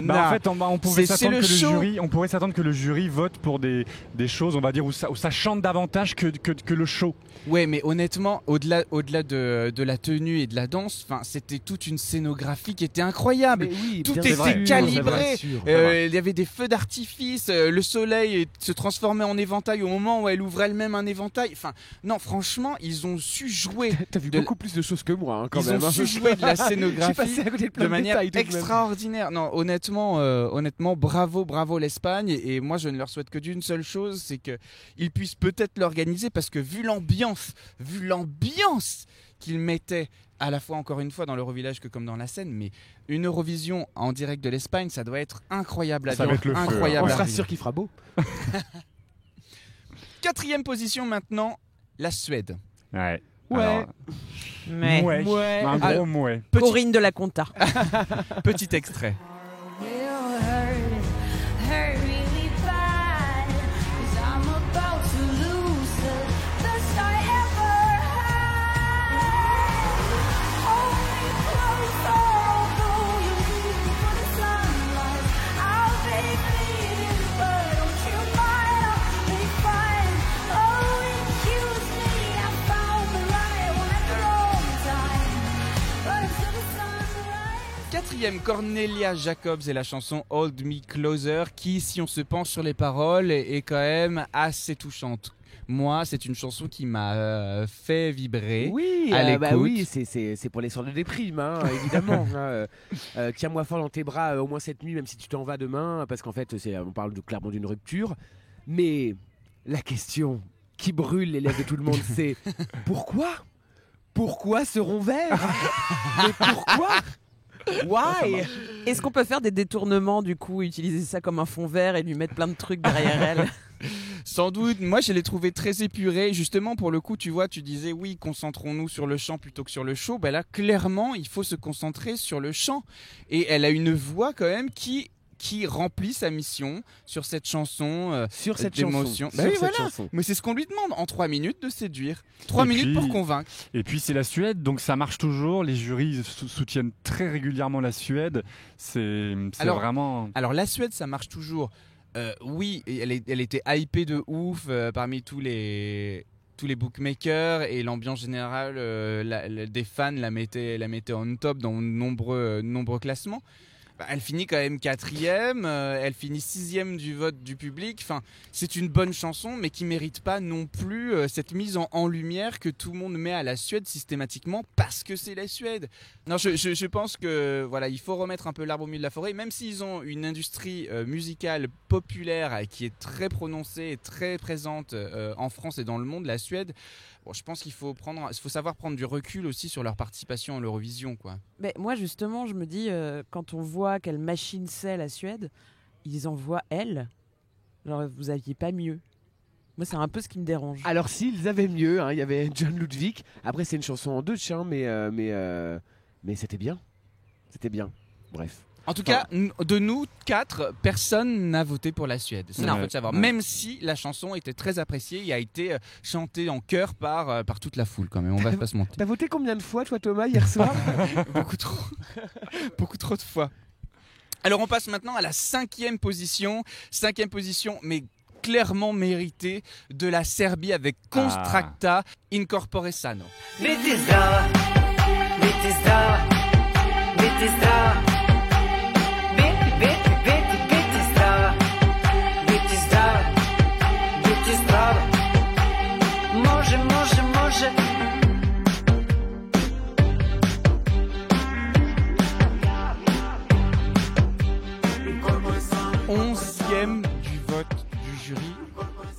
Speaker 4: Bah, en fait, on pouvait
Speaker 3: C'est
Speaker 4: s'attendre
Speaker 3: le
Speaker 4: que le
Speaker 3: show.
Speaker 4: jury, on pourrait s'attendre que le jury vote pour des choses, on va dire, où ça chante davantage que le show.
Speaker 3: Ouais, mais honnêtement, au-delà de la tenue et de la danse, c'était toute une scénographie qui était incroyable.
Speaker 5: Mais oui,
Speaker 3: Tout
Speaker 5: bien
Speaker 3: était
Speaker 5: sûr,
Speaker 3: calibré.
Speaker 5: c'est vrai.
Speaker 3: Il y avait des feux d'artifice, le soleil se transformait en éventail au moment où elle ouvrait elle-même un éventail. Enfin, non, franchement, ils ont su jouer.
Speaker 5: T'as vu
Speaker 3: de-
Speaker 5: beaucoup plus de choses que moi, hein, quand
Speaker 3: Ils
Speaker 5: même.
Speaker 3: ont
Speaker 5: hein.
Speaker 3: su jouer de la
Speaker 5: Je suis
Speaker 3: scénographie
Speaker 5: passé à côté de plein
Speaker 3: de manière
Speaker 5: détails, tout de même.
Speaker 3: extraordinaire. Non, honnêtement, bravo l'Espagne. Et moi, je ne leur souhaite que d'une seule chose, c'est qu'ils puissent peut-être l'organiser, parce que vu l'ambiance qu'ils mettaient à la fois, encore une fois, dans l'Eurovillage que comme dans la scène, mais une Eurovision en direct de l'Espagne, ça doit être incroyable à
Speaker 4: Ça
Speaker 3: vivre,
Speaker 4: va être le feu,
Speaker 3: incroyable
Speaker 5: On
Speaker 3: à
Speaker 5: sera
Speaker 3: vivre.
Speaker 5: sûr qu'il fera beau.
Speaker 3: 4e position maintenant, la Suède.
Speaker 4: Ouais.
Speaker 5: Ouais.
Speaker 4: Alors,
Speaker 6: Mais
Speaker 4: mouais.
Speaker 5: Ouais.
Speaker 4: Un gros mouais.
Speaker 6: Corinne de la Conta.
Speaker 3: Petit extrait.
Speaker 2: will hurt really bad. 'Cause I'm about to lose the best I ever had. Hold me closer, although you leave me for the sunlight. I'll be bleeding, but don't you mind? I'll be fine. Oh, excuse me, I found the right one at the wrong time. But until the sunrise.
Speaker 3: 4e, Cornelia Jacobs et la chanson Hold Me Closer, qui, si on se penche sur les paroles, est quand même assez touchante. Moi, c'est une chanson qui m'a fait vibrer.
Speaker 5: Oui,
Speaker 3: à l'écoute.
Speaker 5: oui, c'est pour les soirs de déprime, hein, évidemment. Hein, tiens-moi fort dans tes bras au moins cette nuit, même si tu t'en vas demain, parce qu'en fait, on parle clairement d'une rupture. Mais la question qui brûle les lèvres de tout le monde, c'est pourquoi ce rond vert? Mais pourquoi? Why?
Speaker 6: Est-ce qu'on peut faire des détournements du coup, utiliser ça comme un fond vert et lui mettre plein de trucs derrière elle?
Speaker 3: Sans doute, moi je l'ai trouvé très épuré. Justement, pour le coup, tu vois, tu disais oui, concentrons-nous sur le chant plutôt que sur le show. Ben là, clairement, il faut se concentrer sur le chant. Et elle a une voix quand même qui remplit sa mission sur cette chanson
Speaker 5: Sur cette
Speaker 3: d'émotion.
Speaker 5: chanson.
Speaker 3: Bah
Speaker 5: Sur
Speaker 3: oui,
Speaker 5: cette
Speaker 3: voilà.
Speaker 5: chanson.
Speaker 3: Mais c'est ce qu'on lui demande, en 3 minutes de séduire. 3
Speaker 4: Et
Speaker 3: minutes
Speaker 4: puis-
Speaker 3: pour convaincre.
Speaker 4: Et puis c'est la Suède, donc ça marche toujours. Les jurys soutiennent très régulièrement la Suède. C'est
Speaker 3: Alors-
Speaker 4: vraiment.
Speaker 3: Alors la Suède, ça marche toujours. Oui, elle était hypée de ouf parmi tous les bookmakers, et l'ambiance générale des fans la mettait on top dans de nombreux classements. Bah, elle finit quand même 4e, elle finit 6e du vote du public. Enfin, c'est une bonne chanson, mais qui mérite pas non plus cette mise en lumière que tout le monde met à la Suède systématiquement parce que c'est la Suède. Non, je pense que voilà, il faut remettre un peu l'arbre au milieu de la forêt, même s'ils ont une industrie musicale populaire qui est très prononcée et très présente en France et dans le monde. La Suède, Bon, je pense qu'il faut savoir prendre du recul aussi sur leur participation à l'Eurovision, quoi.
Speaker 6: Mais moi, justement, je me dis, quand on voit quelle machine c'est la Suède, ils envoient elle. Genre, vous aviez pas mieux. Moi, c'est un peu ce qui me dérange.
Speaker 5: Alors s'ils avaient mieux, hein, il y avait John Ludwig. Après c'est une chanson en deux, mais c'était bien. C'était bien. Bref.
Speaker 3: En tout cas, de nous 4, personne n'a voté pour la Suède. Ça, il faut le savoir.
Speaker 4: Non.
Speaker 3: Même si la chanson était très appréciée et a été chantée en chœur par toute la foule, quand même. On va pas se mentir.
Speaker 5: T'as voté combien de fois, toi, Thomas, hier soir?
Speaker 3: Beaucoup trop. Beaucoup trop de fois. Alors, on passe maintenant à la 5e position. 5e position, mais clairement méritée, de la Serbie avec Constracta, Incorpore Sano.
Speaker 7: Biti zdrava, biti zdrava, biti zdrava. Biti zdrava, biti zdrava, biti zdrava. Može, može, može.
Speaker 3: 11e du vote du jury,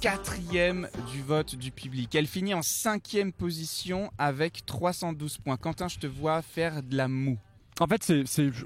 Speaker 3: 4e du vote du public. Elle finit en 5e position avec 312 points. Quentin, je te vois faire de la moue.
Speaker 4: En fait,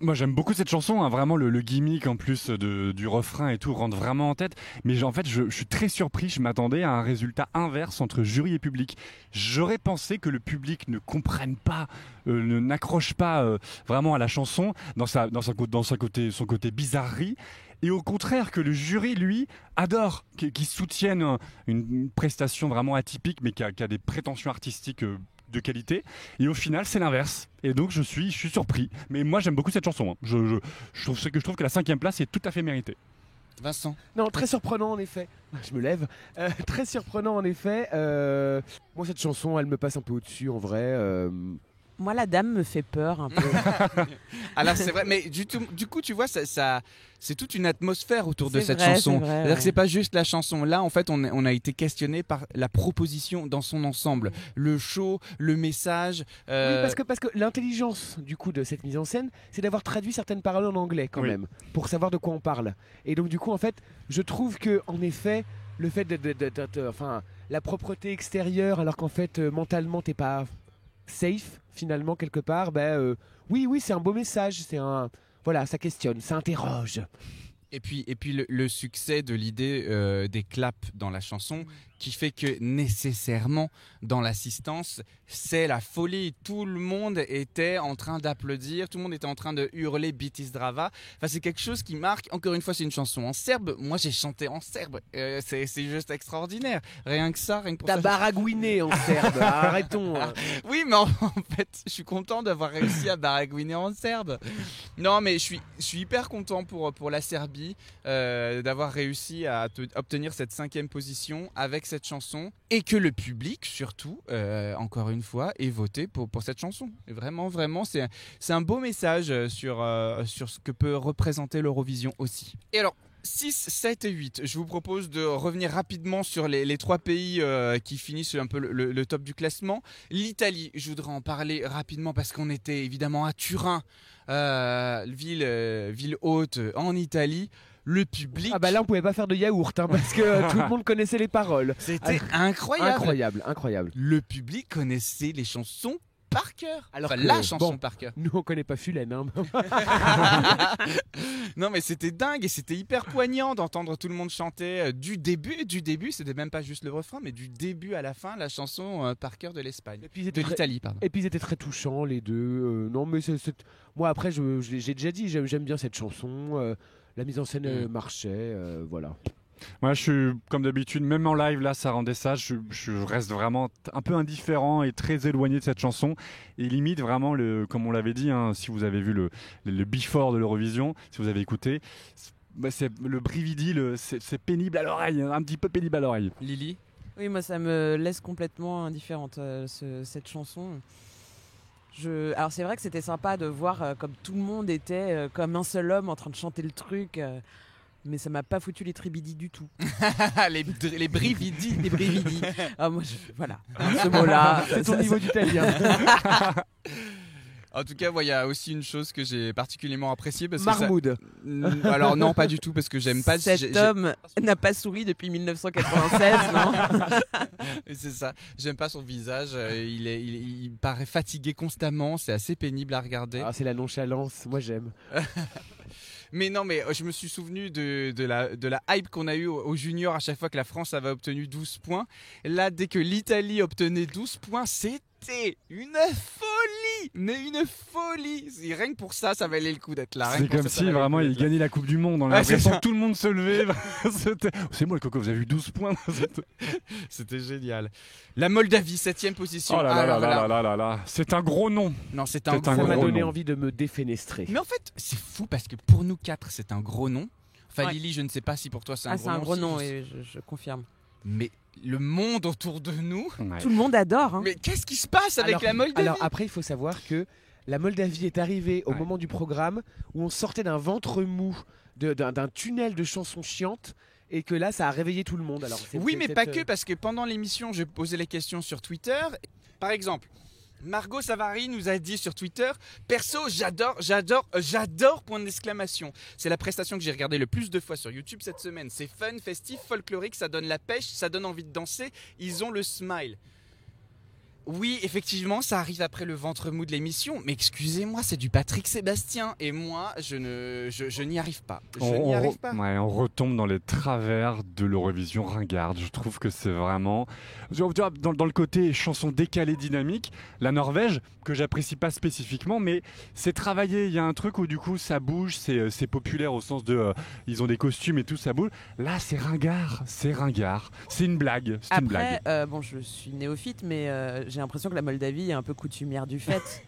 Speaker 4: moi j'aime beaucoup cette chanson, hein, vraiment le gimmick en plus du refrain et tout rentre vraiment en tête. Mais en fait, je suis très surpris, je m'attendais à un résultat inverse entre jury et public. J'aurais pensé que le public ne comprenne pas, n'accroche pas vraiment à la chanson son côté bizarrerie. Et au contraire que le jury, lui, adore, qui soutienne une prestation vraiment atypique, mais qui a des prétentions artistiques de qualité. Et au final, c'est l'inverse. Et donc, je suis surpris. Mais moi, j'aime beaucoup cette chanson. Hein. Je trouve que la 5e place est tout à fait méritée.
Speaker 3: Vincent.
Speaker 5: Non, très surprenant en effet. Je me lève. Très surprenant en effet. Moi, cette chanson, elle me passe un peu au-dessus en vrai.
Speaker 6: Moi, la dame me fait peur un peu.
Speaker 3: Alors c'est vrai, mais du coup, tu vois, ça c'est toute une atmosphère autour de
Speaker 6: C'est
Speaker 3: cette
Speaker 6: vrai,
Speaker 3: chanson.
Speaker 6: c'est vrai,
Speaker 3: C'est-à-dire que
Speaker 6: ouais.
Speaker 3: c'est pas juste la chanson. Là, en fait, on a été questionné par la proposition dans son ensemble, le show, le message.
Speaker 5: Oui, parce que l'intelligence du coup de cette mise en scène, c'est d'avoir traduit certaines paroles en anglais quand
Speaker 4: Oui.
Speaker 5: même, pour savoir de quoi on parle. Et donc du coup, en fait, je trouve que en effet, le fait enfin, la propreté extérieure, alors qu'en fait, mentalement, t'es pas safe finalement quelque part, oui, c'est un beau message. Voilà, ça questionne, ça interroge.
Speaker 3: Et puis le succès de l'idée des claps dans la chanson qui fait que nécessairement dans l'assistance c'est la folie. Tout le monde était en train d'applaudir, tout le monde était en train de hurler Biti zdrava. Enfin, c'est quelque chose qui marque. Encore une fois, c'est une chanson en serbe. Moi, j'ai chanté en serbe. C'est juste extraordinaire. Rien que ça, rien que pour
Speaker 5: T'as
Speaker 3: ça.
Speaker 5: baragouiné en serbe. Arrêtons.
Speaker 3: Oui, mais en fait, je suis content d'avoir réussi à baragouiner en serbe. Non, mais je suis hyper content pour la Serbie d'avoir réussi à obtenir cette 5e position avec cette chanson et que le public, surtout, encore une fois, ait voté pour cette chanson. Et vraiment, c'est un beau message sur ce que peut représenter l'Eurovision aussi. Et alors, 6, 7 et 8. Je vous propose de revenir rapidement sur les 3 pays qui finissent un peu le top du classement. L'Italie, je voudrais en parler rapidement parce qu'on était évidemment à Turin, ville haute en Italie. Le public...
Speaker 5: Ah bah là, on pouvait pas faire de yaourt hein, parce que tout le monde connaissait les paroles.
Speaker 3: C'était incroyable.
Speaker 5: Incroyable.
Speaker 3: Le public connaissait les chansons par cœur.
Speaker 5: Alors
Speaker 3: Enfin,
Speaker 5: que,
Speaker 3: la chanson
Speaker 5: bon,
Speaker 3: par cœur.
Speaker 5: Nous, on connaît pas Fulène. Hein.
Speaker 3: Non, mais c'était dingue et c'était hyper poignant d'entendre tout le monde chanter du début. C'était même pas juste le refrain, mais du début à la fin, la chanson par cœur de l'Espagne.
Speaker 5: Et puis, ils
Speaker 3: De
Speaker 5: étaient très-
Speaker 3: l'Italie, pardon.
Speaker 5: Et puis ils étaient très touchants les deux. Non mais moi après j'ai déjà dit j'aime bien cette chanson. La mise en scène marchait. Voilà.
Speaker 4: Moi, je suis comme d'habitude, même en live, là, ça rendait ça. Je reste vraiment un peu indifférent et très éloigné de cette chanson. Et limite, vraiment, comme on l'avait dit, hein, si vous avez vu le before de l'Eurovision, si vous avez écouté, c'est le brividi, c'est pénible à l'oreille, un petit peu pénible à l'oreille.
Speaker 3: Lily.
Speaker 6: Oui, moi, ça me laisse complètement indifférente, cette chanson. Alors, c'est vrai que c'était sympa de voir comme tout le monde était comme un seul homme en train de chanter le truc. Mais ça m'a pas foutu les tribidis du tout.
Speaker 3: les brividi.
Speaker 6: Les brividi. Ah, moi, voilà. Ce mot-là.
Speaker 5: C'est ton niveau d'italien.
Speaker 3: En tout cas, il y a aussi une chose que j'ai particulièrement appréciée.
Speaker 5: Marmoud.
Speaker 3: Alors non, pas du tout, parce que j'aime pas...
Speaker 6: Cet homme n'a pas souri depuis 1996, non?
Speaker 3: C'est ça, j'aime pas son visage, il paraît fatigué constamment, c'est assez pénible à regarder.
Speaker 5: Ah, c'est la nonchalance, moi j'aime.
Speaker 3: Mais non, mais je me suis souvenu de la hype qu'on a eue au junior à chaque fois que la France avait obtenu 12 points. Là, dès que l'Italie obtenait 12 points, c'était une folie, mais une folie. Rien que pour ça, ça valait le coup d'être là.
Speaker 4: C'est comme si vraiment il gagnait la Coupe du Monde. On a l'impression que tout le monde se levait. C'est moi le coco, vous avez eu 12 points.
Speaker 3: C'était génial. La Moldavie, 7ème position.
Speaker 4: Oh là là. C'est un gros nom.
Speaker 3: Non, c'est un
Speaker 5: Ça
Speaker 3: gros
Speaker 5: m'a
Speaker 3: nom.
Speaker 5: donné envie de me défenestrer.
Speaker 3: Mais en fait, c'est fou parce que pour nous 4, c'est un gros nom. Enfin,
Speaker 6: Ouais.
Speaker 3: Lily, je ne sais pas si pour toi c'est un
Speaker 6: Ah,
Speaker 3: gros
Speaker 6: c'est
Speaker 3: nom.
Speaker 6: un gros
Speaker 3: si,
Speaker 6: nom,
Speaker 3: je-
Speaker 6: et je confirme.
Speaker 3: Mais le monde autour de nous.
Speaker 4: Ouais.
Speaker 6: Tout le monde adore. Hein.
Speaker 3: Mais qu'est-ce qui se passe avec
Speaker 5: Alors-
Speaker 3: la Moldavie?
Speaker 5: Alors après, il faut savoir que la Moldavie est arrivée au
Speaker 4: Ouais.
Speaker 5: moment du programme où on sortait d'un ventre mou, d'un tunnel de chansons chiantes, et que là, ça a réveillé tout le monde. Alors,
Speaker 3: Oui, mais pas que, parce que pendant l'émission, je posais les questions sur Twitter. Par exemple, Margot Savary nous a dit sur Twitter, perso, j'adore, point d'exclamation. C'est la prestation que j'ai regardée le plus de fois sur YouTube cette semaine. C'est fun, festif, folklorique, ça donne la pêche, ça donne envie de danser. Ils ont le smile. Oui, effectivement, ça arrive après le ventre mou de l'émission, mais excusez-moi, c'est du Patrick Sébastien, et moi, je n'y arrive pas.
Speaker 4: On retombe dans les travers de l'Eurovision ringarde. Je trouve que c'est vraiment... Dans le côté chanson décalée dynamique, la Norvège, que j'apprécie pas spécifiquement, mais c'est travaillé. Il y a un truc où du coup ça bouge, c'est populaire au sens de... ils ont des costumes et tout, ça bouge. Là, c'est ringard. C'est une blague. C'est une blague.
Speaker 6: Après, bon, je suis néophyte, mais j'ai l'impression que la Moldavie est un peu coutumière du fait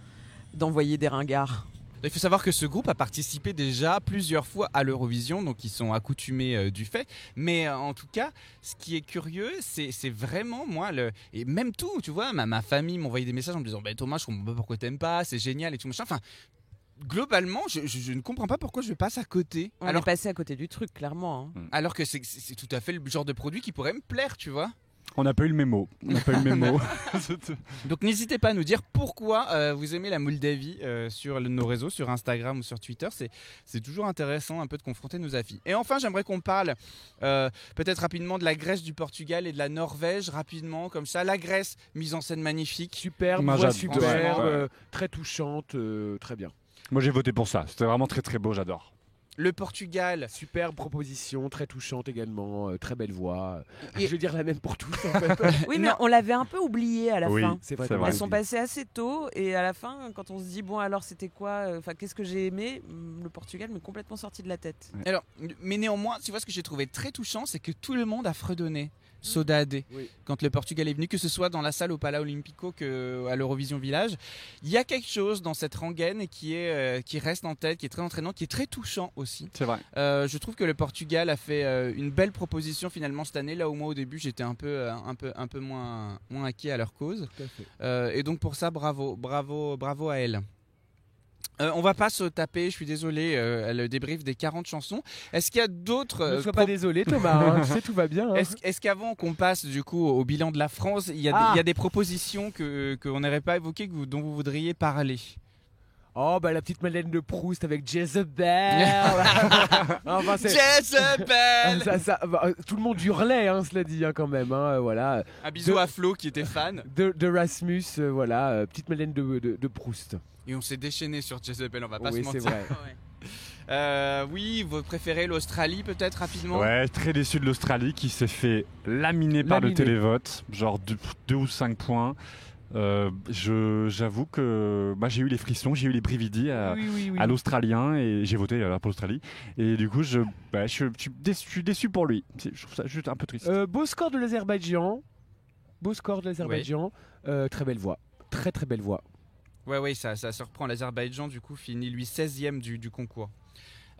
Speaker 6: d'envoyer des ringards.
Speaker 3: Il faut savoir que ce groupe a participé déjà plusieurs fois à l'Eurovision, donc ils sont accoutumés du fait. Mais en tout cas, ce qui est curieux, c'est vraiment moi, et même tout, tu vois, ma famille m'envoyait des messages en me disant bah, Thomas, je comprends pas pourquoi t'aimes pas, c'est génial et tout machin. Enfin, globalement, je ne comprends pas pourquoi je passe à côté.
Speaker 6: On est passé à côté du truc, clairement. Hein.
Speaker 3: Alors que c'est tout à fait le genre de produit qui pourrait me plaire, tu vois.
Speaker 4: On n'a pas eu le mémo.
Speaker 3: Donc n'hésitez pas à nous dire pourquoi vous aimez la Moldavie sur nos réseaux, sur Instagram ou sur Twitter. C'est toujours intéressant un peu de confronter nos avis. Et enfin, j'aimerais qu'on parle peut-être rapidement de la Grèce, du Portugal et de la Norvège, rapidement comme ça. La Grèce, mise en scène magnifique.
Speaker 5: Superbe,
Speaker 4: Moi,
Speaker 5: voix
Speaker 4: j'adore.
Speaker 5: superbe,
Speaker 4: Ouais.
Speaker 5: très touchante, très bien.
Speaker 4: Moi, j'ai voté pour ça. C'était vraiment très très beau, j'adore.
Speaker 3: Le Portugal,
Speaker 5: Superbe proposition, très touchante également, très belle voix.
Speaker 3: Et-
Speaker 5: Je vais dire la même pour tous en fait.
Speaker 6: Oui, mais on l'avait un peu oublié à la
Speaker 4: Oui,
Speaker 6: fin.
Speaker 5: C'est vrai.
Speaker 4: c'est
Speaker 5: t'as
Speaker 4: vrai.
Speaker 6: Elles
Speaker 5: raison.
Speaker 6: sont passées assez tôt et à la fin, quand on se dit bon alors c'était quoi, enfin qu'est-ce que j'ai aimé, le Portugal m'est complètement sorti de la tête.
Speaker 3: alors, mais néanmoins, tu vois ce que j'ai trouvé très touchant, c'est que tout le monde a fredonné Soda AD
Speaker 5: Oui.
Speaker 3: quand le Portugal est venu, que ce soit dans la salle au Palau Olimpico que à l'Eurovision Village. Il y a quelque chose dans cette rengaine qui reste en tête, qui est très entraînant, qui est très touchant aussi.
Speaker 4: C'est vrai.
Speaker 3: Je trouve que le Portugal a fait une belle proposition finalement cette année, là où moi au début j'étais un peu moins inquiet à leur cause.
Speaker 5: Tout à fait.
Speaker 3: Et donc pour ça, bravo à elle. On va pas se taper, je suis désolé, le débrief des 40 chansons. Est-ce qu'il y a d'autres...
Speaker 5: Ne sois pas désolé Thomas, hein, tu sais tout va bien. Hein.
Speaker 3: Est-ce qu'avant qu'on passe du coup au bilan de la France, il y a des propositions qu'on n'aurait pas évoquées, dont vous voudriez parler?
Speaker 5: Oh bah la petite Madeleine de Proust avec Jezebel. Enfin, c'est-
Speaker 3: Jezebel.
Speaker 5: Tout le monde hurlait, hein, cela dit, hein, quand même. Hein, voilà.
Speaker 3: Un bisou à Flo qui était fan.
Speaker 5: De Rasmus, voilà, petite Madeleine de Proust.
Speaker 3: Et on s'est déchaîné sur Jezebel, on va pas
Speaker 5: Oui,
Speaker 3: se
Speaker 5: c'est
Speaker 3: mentir.
Speaker 5: vrai.
Speaker 3: Oui, votre préféré, l'Australie peut-être rapidement.
Speaker 4: Ouais, très déçu de l'Australie qui s'est fait laminer par le
Speaker 5: Laminer.
Speaker 4: télévote, genre 2 ou 5 points. J'avoue que j'ai eu les frissons, j'ai eu les brividis
Speaker 5: Oui.
Speaker 4: à l'Australien et j'ai voté alors pour l'Australie. Et du coup, je suis déçu pour lui. Je trouve ça juste un peu triste.
Speaker 5: Beau score de l'Azerbaïdjan. Très belle voix. Très très belle voix.
Speaker 3: Ouais, ça se reprend. L'Azerbaïdjan, du coup, finit lui 16e du concours.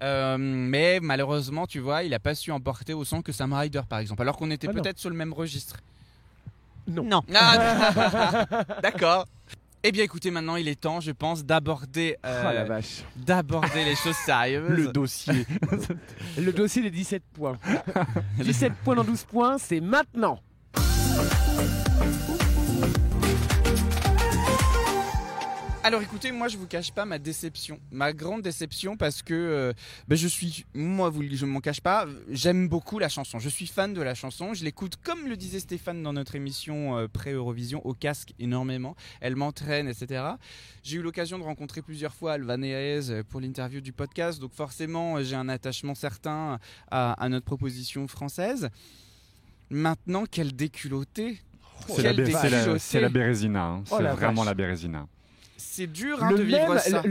Speaker 3: Mais malheureusement, tu vois, il a pas su emporter au son que Sam Ryder, par exemple, alors qu'on était
Speaker 5: Ah non.
Speaker 3: peut-être sur le même registre.
Speaker 6: Non.
Speaker 3: Ah, d'accord. Eh bien, écoutez, maintenant, il est temps, je pense, d'aborder
Speaker 5: Oh la vache.
Speaker 3: les choses sérieuses.
Speaker 4: Le dossier.
Speaker 5: Le dossier des 17 points. 17 points dans 12 points, c'est maintenant.
Speaker 3: Alors écoutez, moi je vous cache pas ma déception, ma grande déception parce que je m'en cache pas, j'aime beaucoup la chanson, je suis fan de la chanson, je l'écoute comme le disait Stéphane dans notre émission pré-Eurovision, au casque énormément, elle m'entraîne, etc. J'ai eu l'occasion de rencontrer plusieurs fois Alvan Hayes pour l'interview du podcast, donc forcément j'ai un attachement certain à notre proposition française. Maintenant, quelle déculottée!
Speaker 4: C'est la Bérésina, hein.
Speaker 5: Oh
Speaker 4: C'est
Speaker 5: la
Speaker 4: vraiment
Speaker 5: vache.
Speaker 4: la Bérésina.
Speaker 3: C'est dur de vivre ça.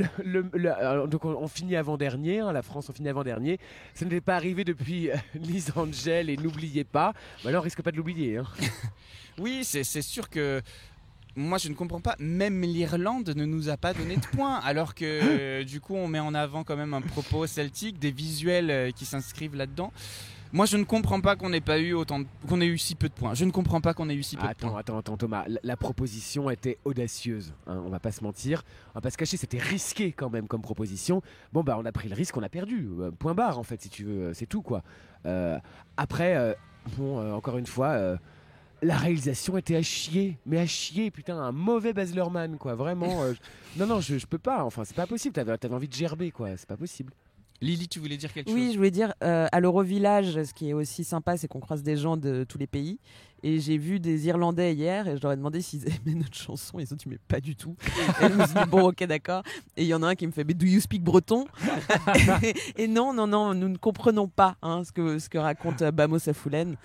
Speaker 5: Alors, donc on finit avant-dernier, hein, la France on finit avant-dernier. Ça n'était pas arrivé depuis Lise Angel et N'oubliez pas. Bah là on risque pas de l'oublier. Hein.
Speaker 3: Oui, c'est sûr que moi je ne comprends pas, même l'Irlande ne nous a pas donné de points, alors que du coup on met en avant quand même un propos celtique, des visuels qui s'inscrivent là-dedans. Moi je ne comprends pas qu'on ait eu si peu de points. Je ne comprends pas qu'on ait eu si peu de points.
Speaker 5: Attends Thomas, la proposition était audacieuse, hein, on va pas se mentir, on va pas se cacher, c'était risqué quand même comme proposition. Bon bah on a pris le risque, on a perdu, point barre en fait si tu veux, c'est tout quoi. Après, encore une fois, la réalisation était à chier, mais à chier, putain, un mauvais Baz Luhrmann quoi, vraiment. Non, je peux pas, enfin c'est pas possible, t'avais envie de gerber quoi, c'est pas possible.
Speaker 3: Lily, tu voulais dire quelque chose?
Speaker 6: Oui, je voulais dire, à l'Eurovillage, ce qui est aussi sympa, c'est qu'on croise des gens de tous les pays. Et j'ai vu des Irlandais hier et je leur ai demandé s'ils aimaient notre chanson. Ils ont dit, mais pas du tout. Et je me suis dit, bon, ok, d'accord. Et il y en a un qui me fait, mais do you speak breton? Et non, nous ne comprenons pas ce que raconte Bamo Safoulen.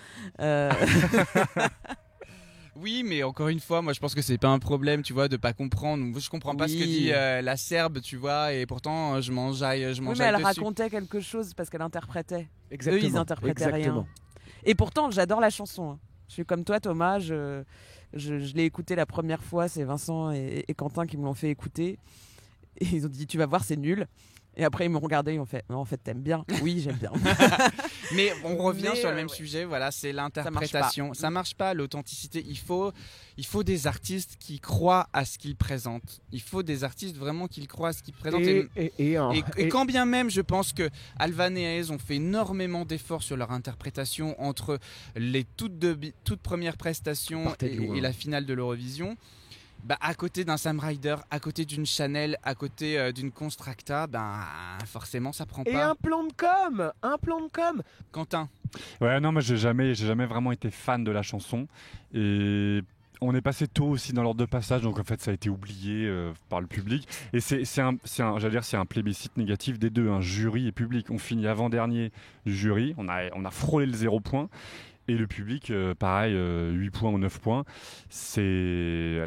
Speaker 3: Oui, mais encore une fois, moi je pense que c'est pas un problème, tu vois, de pas comprendre. Je comprends pas ce que dit la Serbe, tu vois, et pourtant je m'enjaille
Speaker 6: Oui, mais elle racontait quelque chose parce qu'elle interprétait.
Speaker 5: Exactement.
Speaker 6: Eux, ils interprétaient rien. Et pourtant, j'adore la chanson. Hein. Je suis comme toi, Thomas. Je l'ai écoutée la première fois. C'est Vincent et Quentin qui me l'ont fait écouter. Et ils ont dit, tu vas voir, c'est nul. Et après, ils m'ont regardé, ils ont fait, non, en fait, t'aimes bien. Oui, j'aime bien.
Speaker 3: Mais on revient sur le même sujet, voilà, c'est l'interprétation. Ça marche pas, l'authenticité. Il faut des artistes qui croient à ce qu'ils présentent. Il faut des artistes vraiment qui croient à ce qu'ils présentent. Et quand bien même, je pense que Alvan et Hayes ont fait énormément d'efforts sur leur interprétation entre les toutes premières prestations et la finale de l'Eurovision. Bah, à côté d'un Sam Ryder, à côté d'une Chanel, à côté d'une Constracta, forcément ça prend pas.
Speaker 5: Et un plan de com.
Speaker 3: Quentin.
Speaker 4: Ouais, non, moi j'ai jamais vraiment été fan de la chanson et on est passé tôt aussi dans l'ordre de passage, donc en fait ça a été oublié par le public. Et c'est un plébiscite négatif des deux, jury et public. On finit avant-dernier du jury, on a frôlé le 0 point. Et le public, pareil, 8 points ou 9 points. C'est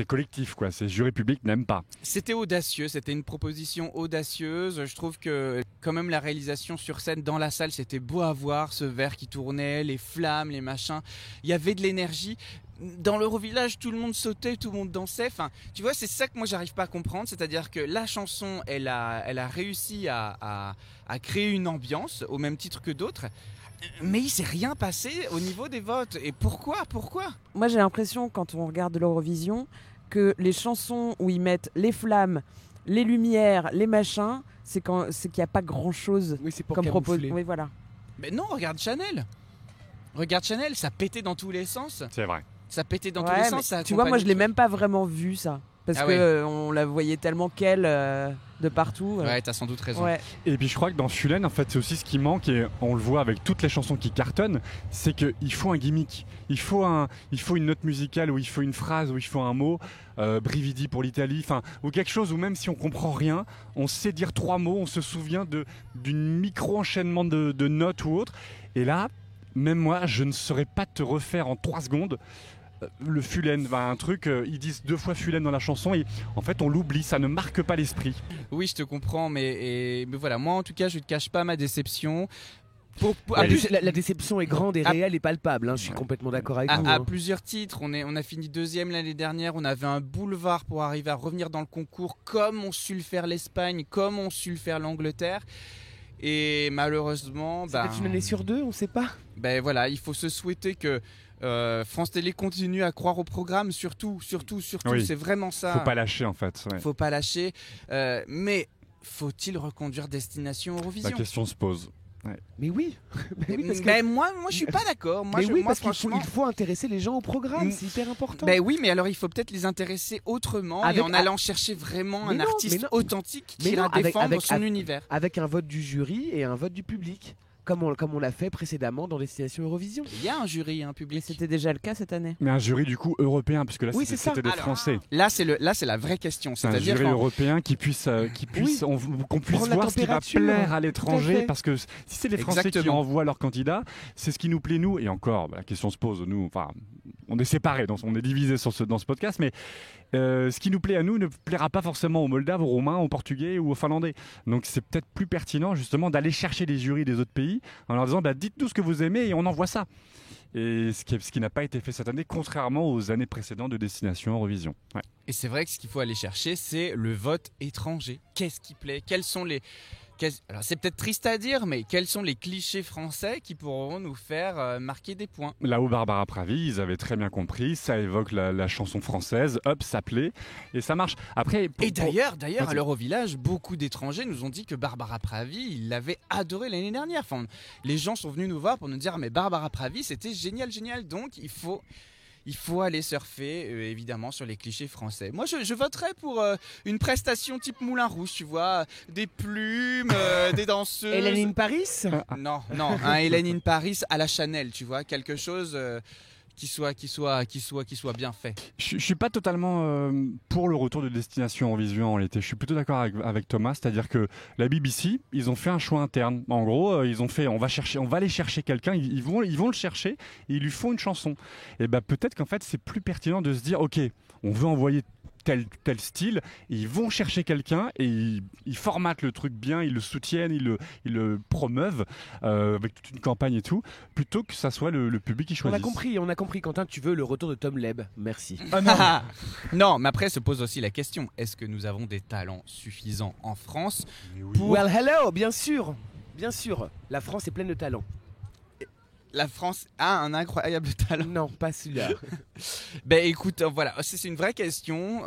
Speaker 4: collectif, quoi. C'est jury public n'aime pas.
Speaker 3: C'était audacieux, c'était une proposition audacieuse. Je trouve que quand même la réalisation sur scène dans la salle, c'était beau à voir, ce verre qui tournait, les flammes, les machins. Il y avait de l'énergie. Dans l'Eurovillage, tout le monde sautait, tout le monde dansait. Enfin, tu vois, c'est ça que moi j'arrive pas à comprendre. C'est-à-dire que la chanson, elle a réussi à créer une ambiance au même titre que d'autres. Mais il s'est rien passé au niveau des votes. Et pourquoi
Speaker 6: Moi, j'ai l'impression, quand on regarde l'Eurovision, que les chansons où ils mettent les flammes, les lumières, les machins, c'est qu'il n'y a pas grand-chose comme proposition. Oui, voilà.
Speaker 3: Mais non, regarde Chanel. Ça pétait dans tous les sens.
Speaker 4: C'est vrai.
Speaker 3: Ça pétait dans tous les sens. Ça
Speaker 6: tu vois, moi, je l'ai même pas vraiment vu, ça. Parce que on la voyait tellement qu'elle de partout.
Speaker 3: Ouais, t'as sans doute raison.
Speaker 6: Ouais.
Speaker 4: Et puis je crois que dans Fulen, en fait, c'est aussi ce qui manque, et on le voit avec toutes les chansons qui cartonnent, c'est qu'il faut un gimmick. Il faut une note musicale, ou il faut une phrase, ou il faut un mot, Brividi pour l'Italie, ou quelque chose où même si on comprend rien, on sait dire 3 mots, on se souvient d'une micro-enchaînement de notes ou autre. Et là, même moi, je ne saurais pas te refaire en 3 secondes le Fulen, un truc, ils disent 2 fois Fulen dans la chanson et en fait on l'oublie, ça ne marque pas l'esprit.
Speaker 3: Oui, je te comprends, mais voilà, moi en tout cas je ne te cache pas ma déception.
Speaker 5: La déception est grande et réelle et palpable, je suis complètement d'accord avec vous.
Speaker 3: À plusieurs titres, on a fini 2e l'année dernière, on avait un boulevard pour arriver à revenir dans le concours comme ont su le faire l'Espagne, comme ont su le faire l'Angleterre. Et malheureusement...
Speaker 5: C'est peut-être une année sur 2, on ne sait pas.
Speaker 3: Voilà, il faut se souhaiter que France Télé continue à croire au programme, surtout, oui. C'est vraiment ça.
Speaker 4: Faut pas lâcher en fait. Ouais.
Speaker 3: Faut pas lâcher, mais faut-il reconduire Destination Eurovision ?
Speaker 4: La question se pose.
Speaker 5: Mais oui, mais oui, parce que...
Speaker 3: Mais moi, je suis pas d'accord. Moi,
Speaker 5: mais oui, parce
Speaker 3: franchement.
Speaker 5: qu'il faut intéresser les gens au programme, c'est hyper important.
Speaker 3: Ben oui, mais alors il faut peut-être les intéresser autrement et
Speaker 5: Avec-
Speaker 3: en allant chercher vraiment
Speaker 5: Mais
Speaker 3: un
Speaker 5: non,
Speaker 3: artiste
Speaker 5: mais non.
Speaker 3: authentique
Speaker 5: Mais
Speaker 3: qui
Speaker 5: non,
Speaker 3: va défendre
Speaker 5: avec-
Speaker 3: son
Speaker 5: avec-
Speaker 3: univers.
Speaker 5: Avec un vote du jury et un vote du public, comme on l'a fait précédemment dans Destination Eurovision.
Speaker 3: Il y a un jury, un
Speaker 6: Mais
Speaker 3: public.
Speaker 6: c'était déjà le cas cette année.
Speaker 4: Mais un jury du coup européen, puisque là
Speaker 5: Oui,
Speaker 4: c'était
Speaker 5: c'est ça.
Speaker 4: c'était des
Speaker 3: Alors,
Speaker 4: Français.
Speaker 3: Là, c'est la vraie question.
Speaker 4: C'est un
Speaker 3: C'est-à-dire
Speaker 4: jury
Speaker 3: qu'en-
Speaker 4: européen qui puisse qu'on puisse
Speaker 5: Prendre la
Speaker 4: voir ce qui va
Speaker 5: température.
Speaker 4: plaire à
Speaker 5: Tout à
Speaker 4: l'étranger,
Speaker 5: fait.
Speaker 4: parce que si c'est les Français qui
Speaker 3: Exactement.
Speaker 4: envoient leurs candidats, c'est ce qui nous plaît nous. Et encore, la question se pose, nous, enfin, on est séparés, donc on est divisés dans ce podcast, mais ce qui nous plaît à nous ne plaira pas forcément aux Moldaves, aux Roumains, aux Portugais ou aux Finlandais. Donc c'est peut-être plus pertinent justement d'aller chercher les jurys des autres pays en leur disant dites-nous ce que vous aimez et on envoie ça. Et ce qui n'a pas été fait cette année, contrairement aux années précédentes de Destination Eurovision. Ouais.
Speaker 3: Et c'est vrai que ce qu'il faut aller chercher, c'est le vote étranger. Qu'est-ce qui plaît? Quels sont les... Alors c'est peut-être triste à dire, mais quels sont les clichés français qui pourront nous faire marquer des points?
Speaker 4: Là où Barbara Pravi, ils avaient très bien compris, ça évoque la chanson française, hop, ça plaît, et ça marche. Après,
Speaker 3: Et d'ailleurs, à
Speaker 4: Vas-y.
Speaker 3: l'Eurovillage, beaucoup d'étrangers nous ont dit que Barbara Pravi, ils l'avaient adoré l'année dernière. Enfin, les gens sont venus nous voir pour nous dire mais Barbara Pravi, c'était génial. Donc il faut aller surfer évidemment sur les clichés français. Moi, je voterais pour une prestation type Moulin Rouge, tu vois, des plumes, des danseuses.
Speaker 5: Hélène in Paris.
Speaker 3: Non, un Hélène in Paris à la Chanel, tu vois, quelque chose qui soit bien fait.
Speaker 4: je suis pas totalement pour le retour de Destination Eurovision en été. Je suis plutôt d'accord avec Thomas, c'est-à-dire que la BBC, ils ont fait un choix interne. En gros, ils ont fait, on va aller chercher quelqu'un, ils vont le chercher, et ils lui font une chanson. Et peut-être qu'en fait, c'est plus pertinent de se dire, ok, on veut envoyer tel style, et ils vont chercher quelqu'un et ils formatent le truc bien, ils le soutiennent, ils le promeuvent avec toute une campagne et tout, plutôt que ça soit le public qui choisisse.
Speaker 5: On a compris, Quentin, tu veux le retour de Tom Leb. Merci.
Speaker 3: Non, mais après se pose aussi la question, est-ce que nous avons des talents suffisants en France pour...
Speaker 5: Well, hello, bien sûr. Bien sûr, la France est pleine de talents.
Speaker 3: La France a un incroyable talent.
Speaker 5: Non, pas celui-là.
Speaker 3: Ben écoute, voilà, c'est une vraie question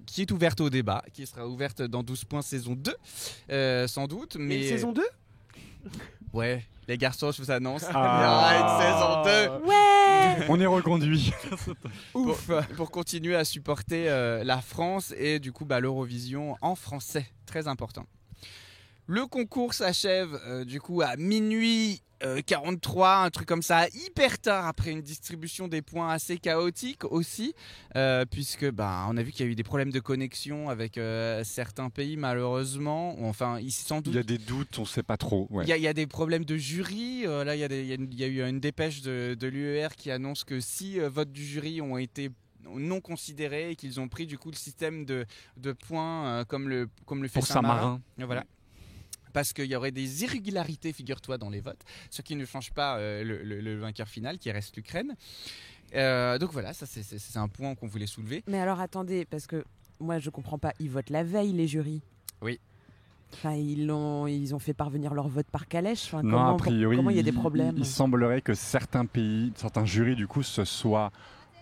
Speaker 3: qui est ouverte au débat, qui sera ouverte dans 12 points saison 2, sans doute.
Speaker 5: Mais
Speaker 3: Mais
Speaker 5: saison 2
Speaker 3: ouais, les garçons, je vous annonce, il y
Speaker 4: Ah.
Speaker 3: aura une saison 2.
Speaker 6: Ouais.
Speaker 4: On est reconduit.
Speaker 3: Ouf. Pour continuer à supporter la France et du coup l'Eurovision en français, très important. Le concours s'achève du coup à minuit 43, un truc comme ça, hyper tard après une distribution des points assez chaotique aussi, puisque on a vu qu'il y a eu des problèmes de connexion avec certains pays malheureusement. Enfin, sans doute.
Speaker 4: Il y a des doutes, on ne sait pas trop. Ouais.
Speaker 3: Il y a des problèmes de jury. Là, il y a eu une dépêche de l'UER qui annonce que 6 votes du jury ont été non considérés et qu'ils ont pris du coup le système de points comme le fait
Speaker 4: Pour
Speaker 3: Saint-Marin.
Speaker 4: Saint-Marin.
Speaker 3: Voilà. Parce qu'il y aurait des irrégularités, figure-toi, dans les votes, ce qui ne change pas le vainqueur final, qui reste l'Ukraine. Donc voilà, ça c'est un point qu'on voulait soulever.
Speaker 6: Mais alors attendez, parce que moi je comprends pas, ils votent la veille les jurys.
Speaker 3: Oui.
Speaker 6: Enfin, ils ont fait parvenir leur vote par calèche. Enfin,
Speaker 4: Non,
Speaker 6: comment,
Speaker 4: a priori,
Speaker 6: comment il y a des problèmes
Speaker 4: il semblerait que certains jurys du coup se soient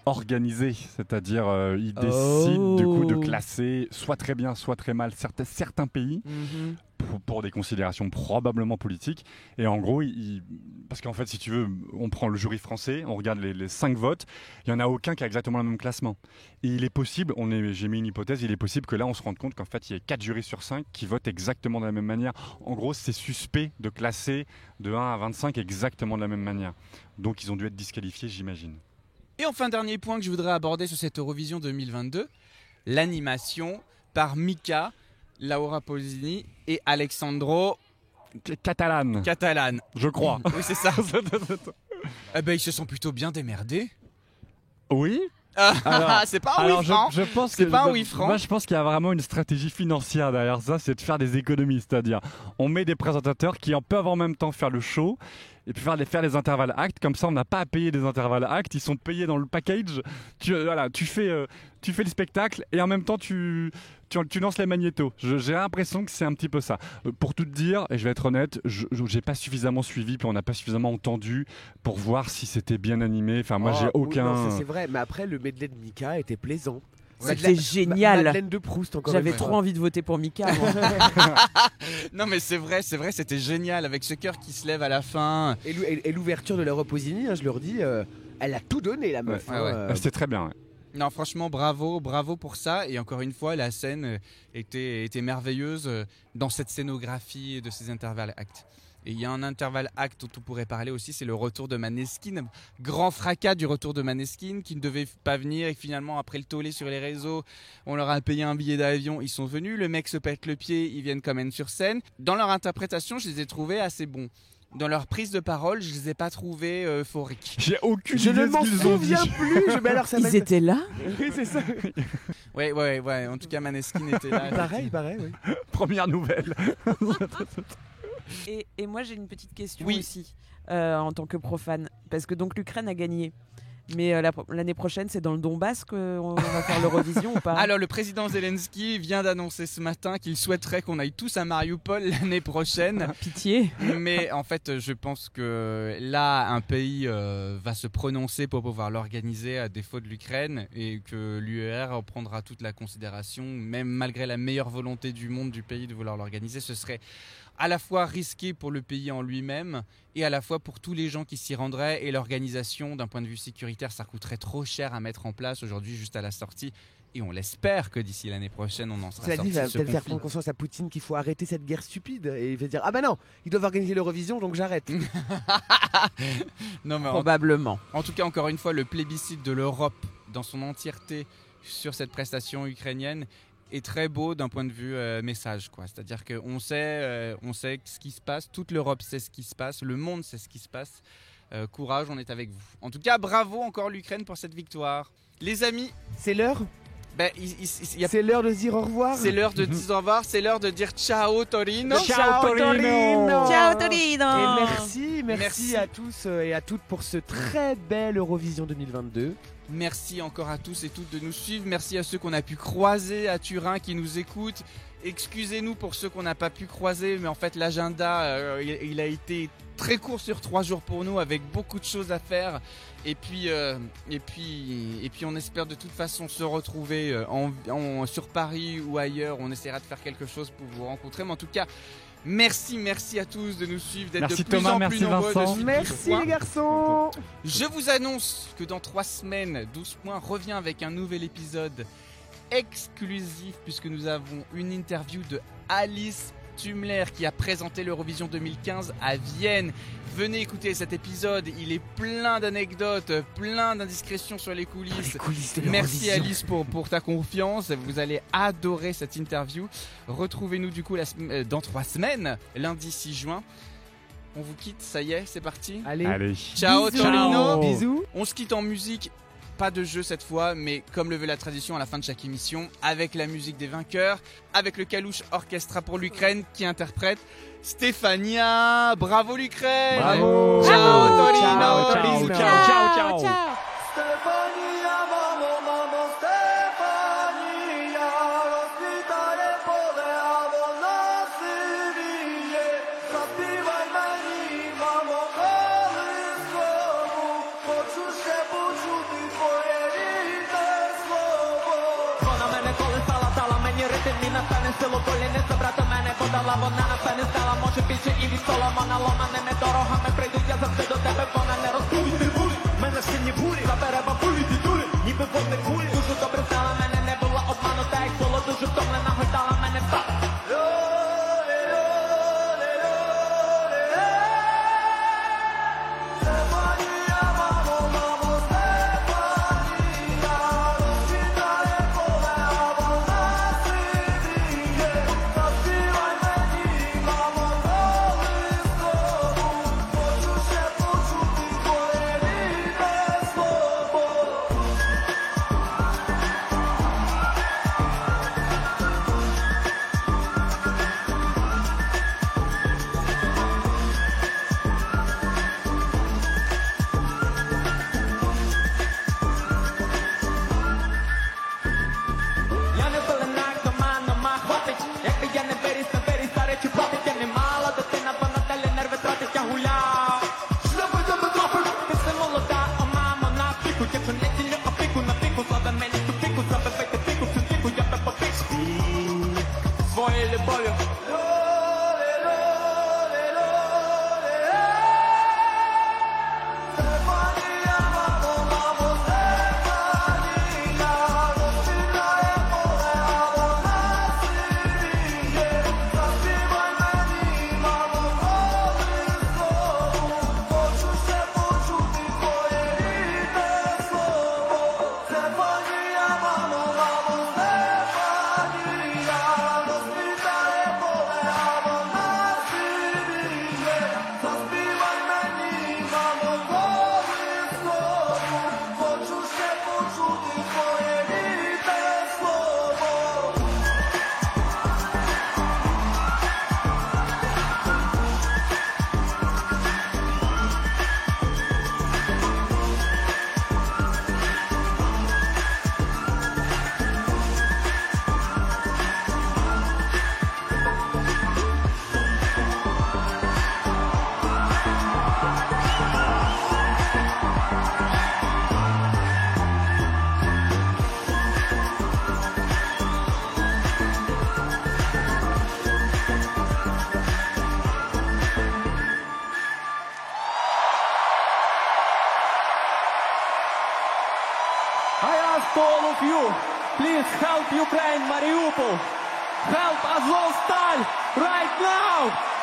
Speaker 4: organisés, c'est-à-dire ils décident du coup de classer soit très bien, soit très mal certains pays.
Speaker 6: Mhm.
Speaker 4: Pour des considérations probablement politiques. Et en gros, parce qu'en fait, si tu veux, on prend le jury français, on regarde les 5 votes, il n'y en a aucun qui a exactement le même classement. Et il est possible, j'ai mis une hypothèse, il est possible que là, on se rende compte qu'en fait, il y a 4 jurys sur 5 qui votent exactement de la même manière. En gros, c'est suspect de classer de 1 à 25 exactement de la même manière. Donc, ils ont dû être disqualifiés, j'imagine.
Speaker 3: Et enfin, dernier point que je voudrais aborder sur cette Eurovision 2022, l'animation par Mika, Laura Pausini et Alexandro
Speaker 4: Catalan, je crois.
Speaker 3: Oui, c'est ça. Eh ben, ils se sont plutôt bien démerdés.
Speaker 4: Oui.
Speaker 3: C'est pas un oui franc.
Speaker 4: Je pense
Speaker 3: C'est
Speaker 4: que
Speaker 3: pas un oui franc.
Speaker 4: Moi, je pense qu'il y a vraiment une stratégie financière derrière ça, c'est de faire des économies, c'est-à-dire on met des présentateurs qui en peuvent en même temps faire le show et puis faire les intervalles actes, comme ça on n'a pas à payer des intervalles actes, ils sont payés dans le package. Tu fais le spectacle et en même temps tu lances les magnétos. J'ai l'impression que c'est un petit peu ça. Pour tout te dire, et je vais être honnête, j'ai pas suffisamment suivi, puis on n'a pas suffisamment entendu pour voir si c'était bien animé. Enfin, moi, j'ai aucun.
Speaker 5: Oui, non, c'est vrai, mais après, le medley de Mika était plaisant.
Speaker 6: C'était génial.
Speaker 5: Madeleine de Proust encore.
Speaker 6: J'avais
Speaker 5: une fois.
Speaker 6: trop envie de voter pour Mika. moi.
Speaker 3: Non mais c'est vrai, c'était génial avec ce cœur qui se lève à la fin.
Speaker 5: Et l'ouverture de l'Europe aux Unis, je leur dis, elle a tout donné la meuf.
Speaker 3: Ouais, ouais.
Speaker 4: C'était très bien. Ouais.
Speaker 3: Non, franchement, bravo pour ça. Et encore une fois, la scène était merveilleuse dans cette scénographie de ces intervalles actes. Et il y a un intervalle acte dont on pourrait parler aussi, c'est le retour de Maneskin. Grand fracas du retour de Maneskin qui ne devait pas venir et finalement après le tollé sur les réseaux, on leur a payé un billet d'avion, ils sont venus, le mec se pète le pied, ils viennent quand même sur scène. Dans leur interprétation, je les ai trouvés assez bons. Dans leur prise de parole, je les ai pas trouvés euphoriques.
Speaker 4: J'ai aucune
Speaker 5: Je
Speaker 4: idée
Speaker 5: ne
Speaker 4: de
Speaker 5: m'en
Speaker 4: ce qu'ils ont dit.
Speaker 5: souviens plus. Mais alors, ça
Speaker 6: Ils étaient là.
Speaker 5: Oui, c'est ça.
Speaker 3: Ouais. En tout cas, Maneskin était là.
Speaker 5: Pareil, oui.
Speaker 4: Première nouvelle.
Speaker 6: Et moi j'ai une petite question
Speaker 3: Oui.
Speaker 6: aussi en tant que profane, parce que donc l'Ukraine a gagné. Mais l'année prochaine, c'est dans le Donbass qu'on va faire l'Eurovision ou pas?
Speaker 3: Alors, le président Zelensky vient d'annoncer ce matin qu'il souhaiterait qu'on aille tous à Mariupol l'année prochaine.
Speaker 6: Pitié.
Speaker 3: Mais en fait, je pense que là, un pays va se prononcer pour pouvoir l'organiser à défaut de l'Ukraine et que l'UER en prendra toute la considération, même malgré la meilleure volonté du monde du pays de vouloir l'organiser. Ce serait à la fois risqué pour le pays en lui-même et à la fois pour tous les gens qui s'y rendraient, et l'organisation d'un point de vue sécuritaire, ça coûterait trop cher à mettre en place aujourd'hui juste à la sortie, et on l'espère que d'ici l'année prochaine on en sera
Speaker 5: Cela dit,
Speaker 3: sorti
Speaker 5: il va
Speaker 3: de ce
Speaker 5: peut-être faire
Speaker 3: conflit.
Speaker 5: prendre conscience à Poutine qu'il faut arrêter cette guerre stupide. Et il va dire, ah bah non, ils doivent organiser l'Eurovision, donc j'arrête.
Speaker 3: Non, mais
Speaker 6: Probablement.
Speaker 3: en tout cas, encore une fois, le plébiscite de l'Europe dans son entièreté sur cette prestation ukrainienne est très beau d'un point de vue message, quoi. C'est-à-dire qu'on sait ce qui se passe, toute l'Europe sait ce qui se passe, le monde sait ce qui se passe. Courage, on est avec vous. En tout cas, bravo encore l'Ukraine pour cette victoire. Les amis,
Speaker 5: C'est l'heure
Speaker 3: c'est
Speaker 5: l'heure de se dire au revoir.
Speaker 3: l'heure de dire au revoir, c'est l'heure de dire ciao Torino.
Speaker 5: Ciao Torino.
Speaker 6: Ciao Torino.
Speaker 5: Et merci
Speaker 3: Merci.
Speaker 5: à tous et à toutes pour ce très bel Eurovision 2022.
Speaker 3: Merci encore à tous et toutes de nous suivre. Merci à ceux qu'on a pu croiser à Turin qui nous écoutent. Excusez-nous pour ceux qu'on n'a pas pu croiser, mais en fait l'agenda il a été très court sur 3 jours pour nous, avec beaucoup de choses à faire. Et puis on espère de toute façon se retrouver sur Paris ou ailleurs. On essaiera de faire quelque chose pour vous rencontrer. Mais en tout cas, merci à tous de nous suivre, d'être
Speaker 4: Merci
Speaker 3: de plus
Speaker 4: Thomas,
Speaker 3: en
Speaker 4: merci
Speaker 3: plus nombreux.
Speaker 4: Vincent.
Speaker 3: de suivre
Speaker 5: Merci
Speaker 3: 12 points.
Speaker 5: les garçons.
Speaker 3: Je vous annonce que dans 3 semaines, 12 points revient avec un nouvel épisode exclusif, puisque nous avons une interview de Alice Tumler qui a présenté l'Eurovision 2015 à Vienne. Venez écouter cet épisode, il est plein d'anecdotes, plein d'indiscrétions sur les coulisses. Merci Alice pour ta confiance, vous allez adorer cette interview. Retrouvez-nous du coup dans 3 semaines, lundi 6 juin. On vous quitte, ça y est, c'est parti.
Speaker 5: Allez.
Speaker 3: Ciao
Speaker 5: Bisous.
Speaker 3: Torino.
Speaker 5: Bisous.
Speaker 3: On se quitte en musique, pas de jeu cette fois, mais comme le veut la tradition à la fin de chaque émission, avec la musique des vainqueurs, avec le Kalouche Orchestra pour l'Ukraine qui interprète Stefania. Bravo l'Ukraine.
Speaker 4: Bravo.
Speaker 3: Ciao Torino.
Speaker 4: Ciao, ciao,
Speaker 3: Bisous.
Speaker 4: ciao, ciao.
Speaker 1: Stefania, mamo, Stefania, rozkwitanie pole, a wolna Syrię. Zaśpiewaj meni, mamo, kołyskowu, poczuć się poczuty twoje rідне слово.
Speaker 7: Вона мене колесала, дала мені ритм і напевне силу долі не забрати мене подала. Вона напевне стала, може більше і від Соломона. Ломаними дорогами прийду я завжди до тебе, вона не розповіді бурі. Мене в сині бурі, забере бабулі дідулі, ніби водне кулі. Дуже добре знала мене, не була обманута, як було дуже втомлена, гойдала мене в так.
Speaker 1: Stefania, mamo, Stefania, rozkwitanie pole, a wolna Syrię. Zaśpiewaj meni, mamo, kołyskowu, poczuć się poczuty twoje rідне слово.
Speaker 7: моей любовью.
Speaker 8: I ask all of you, please help Ukraine, Mariupol. Help Azovstal right now!